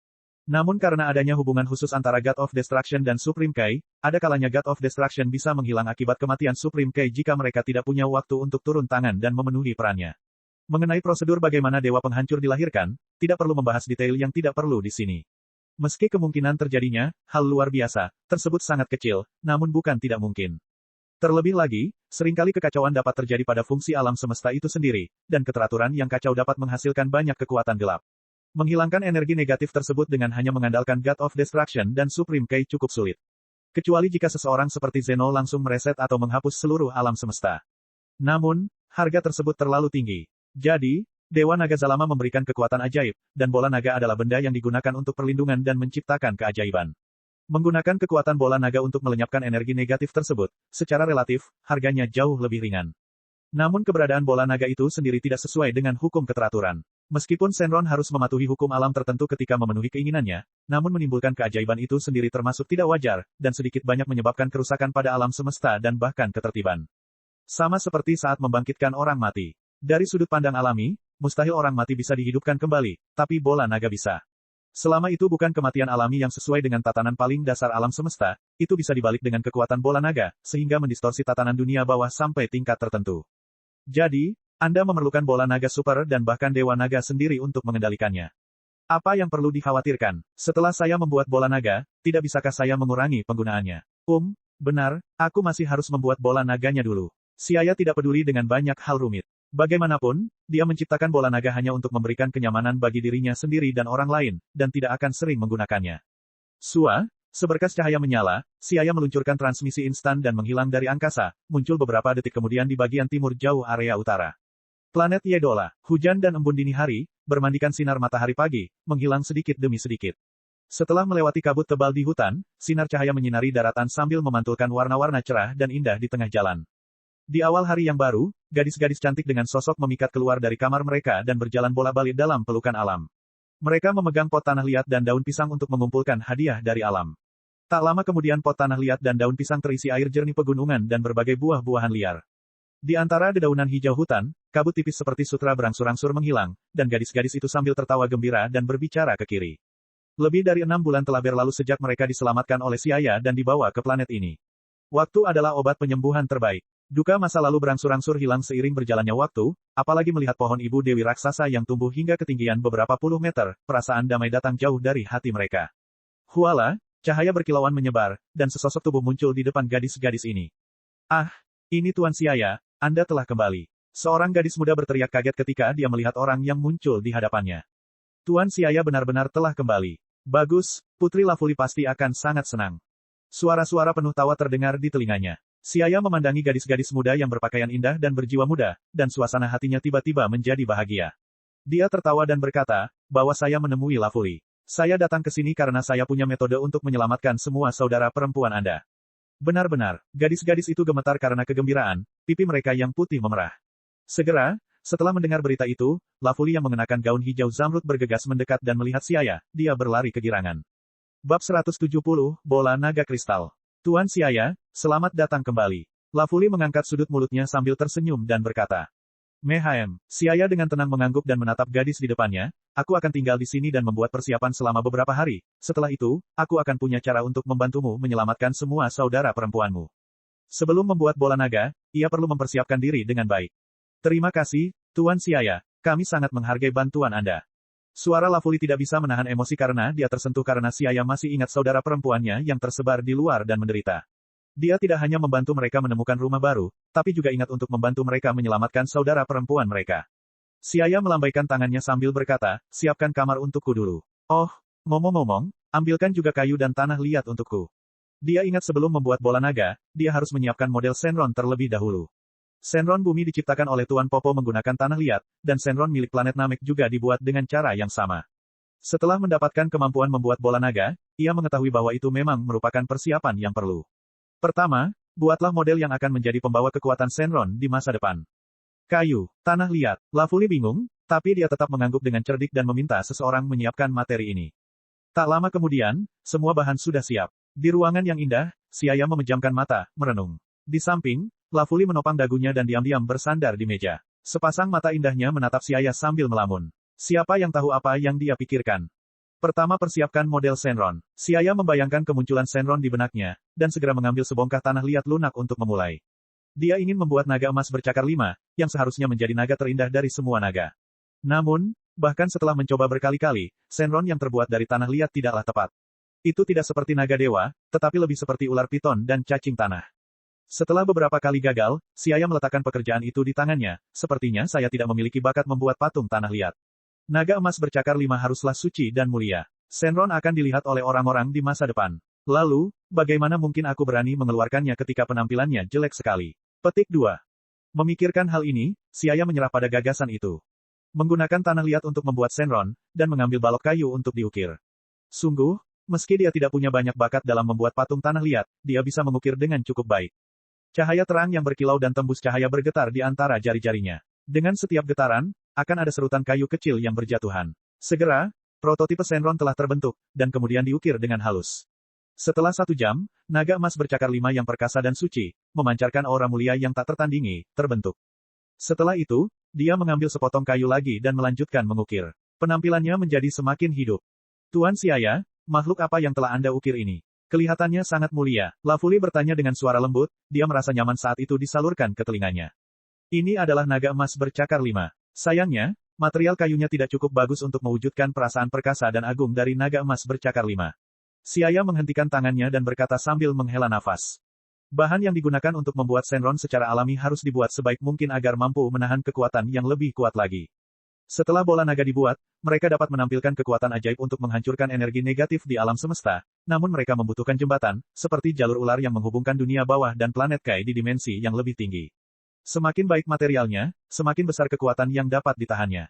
Namun karena adanya hubungan khusus antara God of Destruction dan Supreme Kai, ada kalanya God of Destruction bisa menghilang akibat kematian Supreme Kai jika mereka tidak punya waktu untuk turun tangan dan memenuhi perannya. Mengenai prosedur bagaimana Dewa Penghancur dilahirkan, tidak perlu membahas detail yang tidak perlu di sini. Meski kemungkinan terjadinya, hal luar biasa, tersebut sangat kecil, namun bukan tidak mungkin. Terlebih lagi, seringkali kekacauan dapat terjadi pada fungsi alam semesta itu sendiri, dan keteraturan yang kacau dapat menghasilkan banyak kekuatan gelap. Menghilangkan energi negatif tersebut dengan hanya mengandalkan God of Destruction dan Supreme Kai cukup sulit. Kecuali jika seseorang seperti Zeno langsung mereset atau menghapus seluruh alam semesta. Namun, harga tersebut terlalu tinggi. Jadi, Dewa Naga Zalama memberikan kekuatan ajaib, dan bola naga adalah benda yang digunakan untuk perlindungan dan menciptakan keajaiban. Menggunakan kekuatan bola naga untuk melenyapkan energi negatif tersebut, secara relatif, harganya jauh lebih ringan. Namun keberadaan bola naga itu sendiri tidak sesuai dengan hukum keteraturan. Meskipun Shenron harus mematuhi hukum alam tertentu ketika memenuhi keinginannya, namun menimbulkan keajaiban itu sendiri termasuk tidak wajar, dan sedikit banyak menyebabkan kerusakan pada alam semesta dan bahkan ketertiban. Sama seperti saat membangkitkan orang mati. Dari sudut pandang alami, mustahil orang mati bisa dihidupkan kembali, tapi bola naga bisa. Selama itu bukan kematian alami yang sesuai dengan tatanan paling dasar alam semesta, itu bisa dibalik dengan kekuatan bola naga, sehingga mendistorsi tatanan dunia bawah sampai tingkat tertentu. Jadi, Anda memerlukan bola naga super dan bahkan dewa naga sendiri untuk mengendalikannya. Apa yang perlu dikhawatirkan? Setelah saya membuat bola naga, tidak bisakah saya mengurangi penggunaannya? Benar, aku masih harus membuat bola naganya dulu. Siaya tidak peduli dengan banyak hal rumit. Bagaimanapun, dia menciptakan bola naga hanya untuk memberikan kenyamanan bagi dirinya sendiri dan orang lain, dan tidak akan sering menggunakannya. Seberkas cahaya menyala, Siaya meluncurkan transmisi instan dan menghilang dari angkasa, muncul beberapa detik kemudian di bagian timur jauh area utara. Planet Yedola, hujan dan embun dini hari, bermandikan sinar matahari pagi, menghilang sedikit demi sedikit. Setelah melewati kabut tebal di hutan, sinar cahaya menyinari daratan sambil memantulkan warna-warna cerah dan indah di tengah jalan. Di awal hari yang baru, gadis-gadis cantik dengan sosok memikat keluar dari kamar mereka dan berjalan bola-balik dalam pelukan alam. Mereka memegang pot tanah liat dan daun pisang untuk mengumpulkan hadiah dari alam. Tak lama kemudian pot tanah liat dan daun pisang terisi air jernih pegunungan dan berbagai buah-buahan liar. Di antara dedaunan hijau hutan, kabut tipis seperti sutra berangsur-angsur menghilang, dan gadis-gadis itu sambil tertawa gembira dan berbicara ke kiri. Lebih dari 6 bulan telah berlalu sejak mereka diselamatkan oleh Siaya dan dibawa ke planet ini. Waktu adalah obat penyembuhan terbaik. Duka masa lalu berangsur-angsur hilang seiring berjalannya waktu, apalagi melihat pohon ibu Dewi Raksasa yang tumbuh hingga ketinggian beberapa puluh meter, perasaan damai datang jauh dari hati mereka. Huala, cahaya berkilauan menyebar, dan sesosok tubuh muncul di depan gadis-gadis ini. Ah, ini Tuan Siaya, Anda telah kembali. Seorang gadis muda berteriak kaget ketika dia melihat orang yang muncul di hadapannya. Tuan Siaya benar-benar telah kembali. Bagus, Putri Lafuli pasti akan sangat senang. Suara-suara penuh tawa terdengar di telinganya. Siaya memandangi gadis-gadis muda yang berpakaian indah dan berjiwa muda, dan suasana hatinya tiba-tiba menjadi bahagia. Dia tertawa dan berkata, bahwa saya menemui Lafuli. Saya datang ke sini karena saya punya metode untuk menyelamatkan semua saudara perempuan Anda. Benar-benar, gadis-gadis itu gemetar karena kegembiraan, pipi mereka yang putih memerah. Segera, setelah mendengar berita itu, Lafuli yang mengenakan gaun hijau zamrud bergegas mendekat dan melihat Siaya, dia berlari kegirangan. Bab 170, Bola Naga Kristal. Tuan Siaya, selamat datang kembali. Lafuli mengangkat sudut mulutnya sambil tersenyum dan berkata. Mehaem, Siaya dengan tenang mengangguk dan menatap gadis di depannya, aku akan tinggal di sini dan membuat persiapan selama beberapa hari. Setelah itu, aku akan punya cara untuk membantumu menyelamatkan semua saudara perempuanmu. Sebelum membuat bola naga, ia perlu mempersiapkan diri dengan baik. Terima kasih, Tuan Siaya, kami sangat menghargai bantuan Anda. Suara Lafuli tidak bisa menahan emosi karena dia tersentuh karena Siaya masih ingat saudara perempuannya yang tersebar di luar dan menderita. Dia tidak hanya membantu mereka menemukan rumah baru, tapi juga ingat untuk membantu mereka menyelamatkan saudara perempuan mereka. Siaya melambaikan tangannya sambil berkata, siapkan kamar untukku dulu. Oh, ngomong-ngomong, ambilkan juga kayu dan tanah liat untukku. Dia ingat sebelum membuat bola naga, dia harus menyiapkan model Shenron terlebih dahulu. Shenron bumi diciptakan oleh Tuan Popo menggunakan tanah liat, dan Shenron milik planet Namek juga dibuat dengan cara yang sama. Setelah mendapatkan kemampuan membuat bola naga, ia mengetahui bahwa itu memang merupakan persiapan yang perlu. Pertama, buatlah model yang akan menjadi pembawa kekuatan Shenron di masa depan. Kayu, tanah liat. Lafuli bingung, tapi dia tetap mengangguk dengan cerdik dan meminta seseorang menyiapkan materi ini. Tak lama kemudian, semua bahan sudah siap. Di ruangan yang indah, si ayah memejamkan mata, merenung. Di samping, Lafuli menopang dagunya dan diam-diam bersandar di meja. Sepasang mata indahnya menatap si ayah sambil melamun. Siapa yang tahu apa yang dia pikirkan? Pertama persiapkan model Shenron. Si ayah membayangkan kemunculan Shenron di benaknya, dan segera mengambil sebongkah tanah liat lunak untuk memulai. Dia ingin membuat naga emas bercakar 5, yang seharusnya menjadi naga terindah dari semua naga. Namun, bahkan setelah mencoba berkali-kali, Shenron yang terbuat dari tanah liat tidaklah tepat. Itu tidak seperti naga dewa, tetapi lebih seperti ular piton dan cacing tanah. Setelah beberapa kali gagal, si ayah meletakkan pekerjaan itu di tangannya. Sepertinya saya tidak memiliki bakat membuat patung tanah liat. Naga emas bercakar 5 haruslah suci dan mulia. Shenron akan dilihat oleh orang-orang di masa depan. Lalu, bagaimana mungkin aku berani mengeluarkannya ketika penampilannya jelek sekali? Petik 2. Memikirkan hal ini, si ayah menyerah pada gagasan itu. Menggunakan tanah liat untuk membuat Shenron, dan mengambil balok kayu untuk diukir. Sungguh, meski dia tidak punya banyak bakat dalam membuat patung tanah liat, dia bisa mengukir dengan cukup baik. Cahaya terang yang berkilau dan tembus cahaya bergetar di antara jari-jarinya. Dengan setiap getaran, akan ada serutan kayu kecil yang berjatuhan. Segera, prototipe Shenron telah terbentuk, dan kemudian diukir dengan halus. Setelah 1 jam, naga emas bercakar 5 yang perkasa dan suci, memancarkan aura mulia yang tak tertandingi, terbentuk. Setelah itu, dia mengambil sepotong kayu lagi dan melanjutkan mengukir. Penampilannya menjadi semakin hidup. Tuan si ayah, makhluk apa yang telah Anda ukir ini? Kelihatannya sangat mulia. Lafuli bertanya dengan suara lembut, dia merasa nyaman saat itu disalurkan ke telinganya. Ini adalah naga emas bercakar 5. Sayangnya, material kayunya tidak cukup bagus untuk mewujudkan perasaan perkasa dan agung dari naga emas bercakar 5. Si ayah menghentikan tangannya dan berkata sambil menghela nafas. Bahan yang digunakan untuk membuat Shenron secara alami harus dibuat sebaik mungkin agar mampu menahan kekuatan yang lebih kuat lagi. Setelah bola naga dibuat, mereka dapat menampilkan kekuatan ajaib untuk menghancurkan energi negatif di alam semesta, namun mereka membutuhkan jembatan, seperti jalur ular yang menghubungkan dunia bawah dan planet Kai di dimensi yang lebih tinggi. Semakin baik materialnya, semakin besar kekuatan yang dapat ditahannya.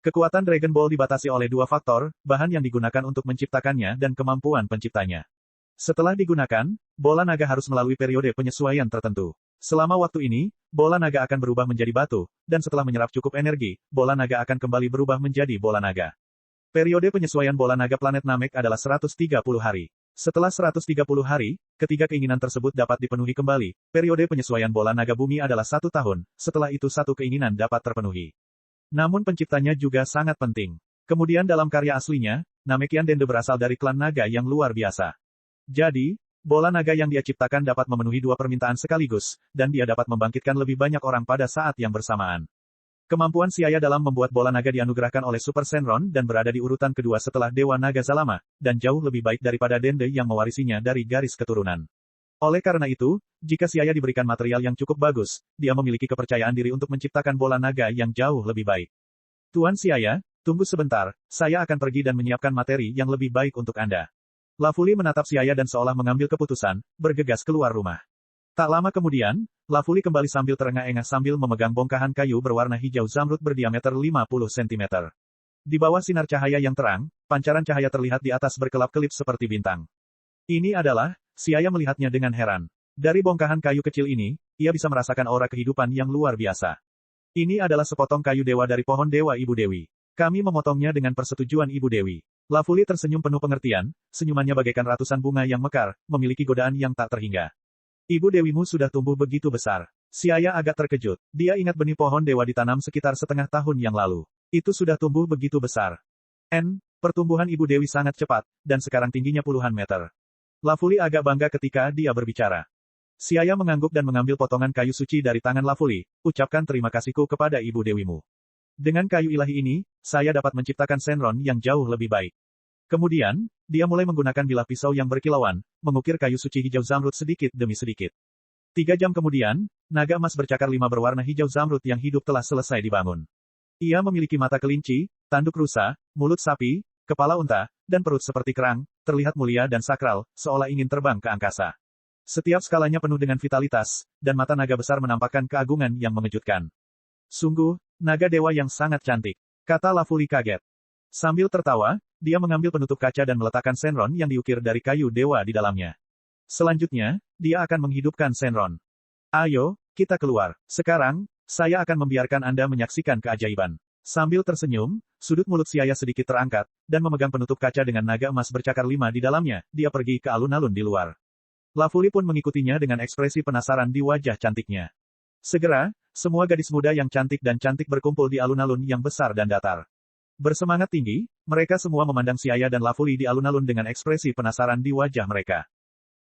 Kekuatan Dragon Ball dibatasi oleh 2 faktor, bahan yang digunakan untuk menciptakannya dan kemampuan penciptanya. Setelah digunakan, bola naga harus melalui periode penyesuaian tertentu. Selama waktu ini, bola naga akan berubah menjadi batu, dan setelah menyerap cukup energi, bola naga akan kembali berubah menjadi bola naga. Periode penyesuaian bola naga planet Namek adalah 130 hari. Setelah 130 hari, ketiga keinginan tersebut dapat dipenuhi kembali. Periode penyesuaian bola naga bumi adalah 1 tahun, setelah itu 1 keinginan dapat terpenuhi. Namun penciptanya juga sangat penting. Kemudian dalam karya aslinya, Namekian Dende berasal dari klan naga yang luar biasa. Jadi, bola naga yang dia ciptakan dapat memenuhi 2 permintaan sekaligus, dan dia dapat membangkitkan lebih banyak orang pada saat yang bersamaan. Kemampuan si ayah dalam membuat bola naga dianugerahkan oleh Super Shenron dan berada di urutan kedua setelah Dewa Naga Zalama, dan jauh lebih baik daripada Dende yang mewarisinya dari garis keturunan. Oleh karena itu, jika si ayah diberikan material yang cukup bagus, dia memiliki kepercayaan diri untuk menciptakan bola naga yang jauh lebih baik. Tuan si ayah, tunggu sebentar, saya akan pergi dan menyiapkan materi yang lebih baik untuk Anda. Lafuli menatap si ayah dan seolah mengambil keputusan, bergegas keluar rumah. Tak lama kemudian, Lafuli kembali sambil terengah-engah sambil memegang bongkahan kayu berwarna hijau zamrud berdiameter 50 cm. Di bawah sinar cahaya yang terang, pancaran cahaya terlihat di atas berkelap-kelip seperti bintang. Ini adalah, si ayah melihatnya dengan heran. Dari bongkahan kayu kecil ini, ia bisa merasakan aura kehidupan yang luar biasa. Ini adalah sepotong kayu dewa dari pohon dewa Ibu Dewi. Kami memotongnya dengan persetujuan Ibu Dewi. Lafuli tersenyum penuh pengertian, senyumannya bagaikan ratusan bunga yang mekar, memiliki godaan yang tak terhingga. Ibu dewimu sudah tumbuh begitu besar. Si ayah agak terkejut. Dia ingat benih pohon dewa ditanam sekitar setengah tahun yang lalu. Itu sudah tumbuh begitu besar. Pertumbuhan Ibu Dewi sangat cepat, dan sekarang tingginya puluhan meter. Lafuli agak bangga ketika dia berbicara. Si ayah mengangguk dan mengambil potongan kayu suci dari tangan Lafuli, ucapkan terima kasihku kepada Ibu Dewimu. Dengan kayu ilahi ini, saya dapat menciptakan Shenron yang jauh lebih baik. Kemudian, dia mulai menggunakan bilah pisau yang berkilauan, mengukir kayu suci hijau zamrud sedikit demi sedikit. 3 jam kemudian, naga emas bercakar 5 berwarna hijau zamrud yang hidup telah selesai dibangun. Ia memiliki mata kelinci, tanduk rusa, mulut sapi, kepala unta, dan perut seperti kerang, terlihat mulia dan sakral, seolah ingin terbang ke angkasa. Setiap skalanya penuh dengan vitalitas, dan mata naga besar menampakkan keagungan yang mengejutkan. Sungguh, naga dewa yang sangat cantik, kata Lafuli kaget. Sambil tertawa, dia mengambil penutup kaca dan meletakkan Shenron yang diukir dari kayu dewa di dalamnya. Selanjutnya, dia akan menghidupkan Shenron. Ayo, kita keluar. Sekarang, saya akan membiarkan Anda menyaksikan keajaiban. Sambil tersenyum, sudut mulut si ayah sedikit terangkat, dan memegang penutup kaca dengan naga emas bercakar 5 di dalamnya, dia pergi ke alun-alun di luar. Lafuli pun mengikutinya dengan ekspresi penasaran di wajah cantiknya. Segera, semua gadis muda yang cantik dan cantik berkumpul di alun-alun yang besar dan datar. Bersemangat tinggi, mereka semua memandang si ayah dan Lafuli di alun-alun dengan ekspresi penasaran di wajah mereka.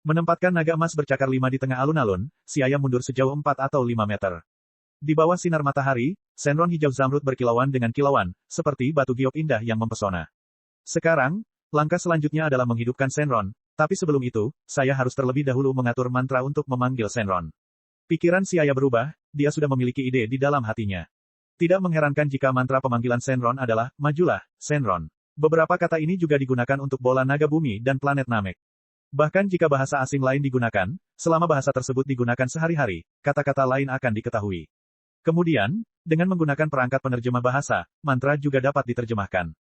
Menempatkan naga emas bercakar 5 di tengah alun-alun, si ayah mundur sejauh 4 atau 5 meter. Di bawah sinar matahari, Shenron hijau zamrud berkilauan dengan kilauan, seperti batu giok indah yang mempesona. Sekarang, langkah selanjutnya adalah menghidupkan Shenron, tapi sebelum itu, saya harus terlebih dahulu mengatur mantra untuk memanggil Shenron. Pikiran si ayah berubah, dia sudah memiliki ide di dalam hatinya. Tidak mengherankan jika mantra pemanggilan Shenron adalah, majulah, Shenron. Beberapa kata ini juga digunakan untuk bola naga bumi dan planet Namek. Bahkan jika bahasa asing lain digunakan, selama bahasa tersebut digunakan sehari-hari, kata-kata lain akan diketahui. Kemudian, dengan menggunakan perangkat penerjemah bahasa, mantra juga dapat diterjemahkan.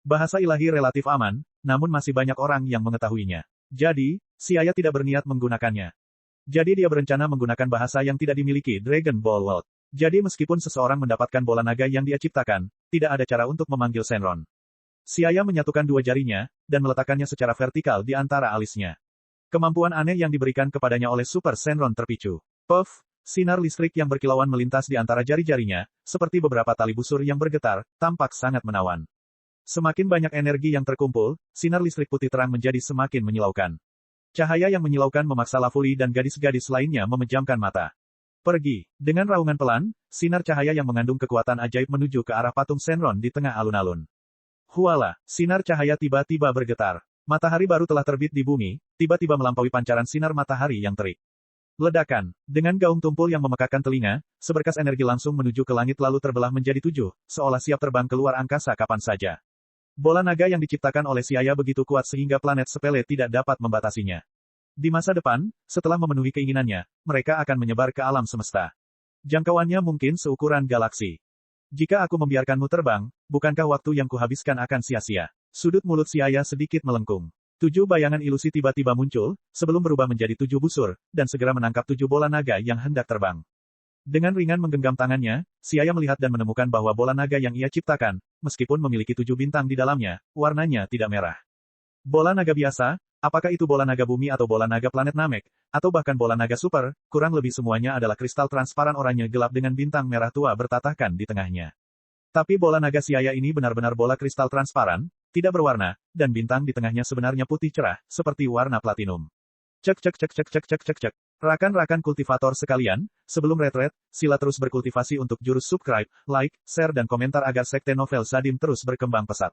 Bahasa ilahi relatif aman, namun masih banyak orang yang mengetahuinya. Jadi, si ayah tidak berniat menggunakannya. Jadi dia berencana menggunakan bahasa yang tidak dimiliki Dragon Ball World. Jadi meskipun seseorang mendapatkan bola naga yang dia ciptakan, tidak ada cara untuk memanggil Shenron. Si ayah menyatukan dua jarinya, dan meletakkannya secara vertikal di antara alisnya. Kemampuan aneh yang diberikan kepadanya oleh Super Shenron terpicu. Puff! Sinar listrik yang berkilauan melintas di antara jari-jarinya, seperti beberapa tali busur yang bergetar, tampak sangat menawan. Semakin banyak energi yang terkumpul, sinar listrik putih terang menjadi semakin menyilaukan. Cahaya yang menyilaukan memaksa Lafuli dan gadis-gadis lainnya memejamkan mata. Pergi. Dengan raungan pelan, sinar cahaya yang mengandung kekuatan ajaib menuju ke arah patung Shenron di tengah alun-alun. Huala, sinar cahaya tiba-tiba bergetar. Matahari baru telah terbit di bumi, tiba-tiba melampaui pancaran sinar matahari yang terik. Ledakan. Dengan gaung tumpul yang memekakkan telinga, seberkas energi langsung menuju ke langit lalu terbelah menjadi 7, seolah siap terbang keluar angkasa kapan saja. Bola naga yang diciptakan oleh si ayah begitu kuat sehingga planet sepele tidak dapat membatasinya. Di masa depan, setelah memenuhi keinginannya, mereka akan menyebar ke alam semesta. Jangkauannya mungkin seukuran galaksi. Jika aku membiarkanmu terbang, bukankah waktu yang kuhabiskan akan sia-sia? Sudut mulut si ayah sedikit melengkung. 7 bayangan ilusi tiba-tiba muncul, sebelum berubah menjadi 7 busur, dan segera menangkap 7 bola naga yang hendak terbang. Dengan ringan menggenggam tangannya, si ayah melihat dan menemukan bahwa bola naga yang ia ciptakan, meskipun memiliki 7 bintang di dalamnya, warnanya tidak merah. Bola naga biasa, apakah itu bola naga bumi atau bola naga planet Namek, atau bahkan bola naga super, kurang lebih semuanya adalah kristal transparan oranye gelap dengan bintang merah tua bertatahkan di tengahnya. Tapi bola naga si ayah ini benar-benar bola kristal transparan, tidak berwarna, dan bintang di tengahnya sebenarnya putih cerah, seperti warna platinum. Cek cek cek cek cek cek cek cek. Rakan-rakan kultivator sekalian, sebelum retret, sila terus berkultivasi untuk jurus subscribe, like, share dan komentar agar sekte novel Sadim terus berkembang pesat.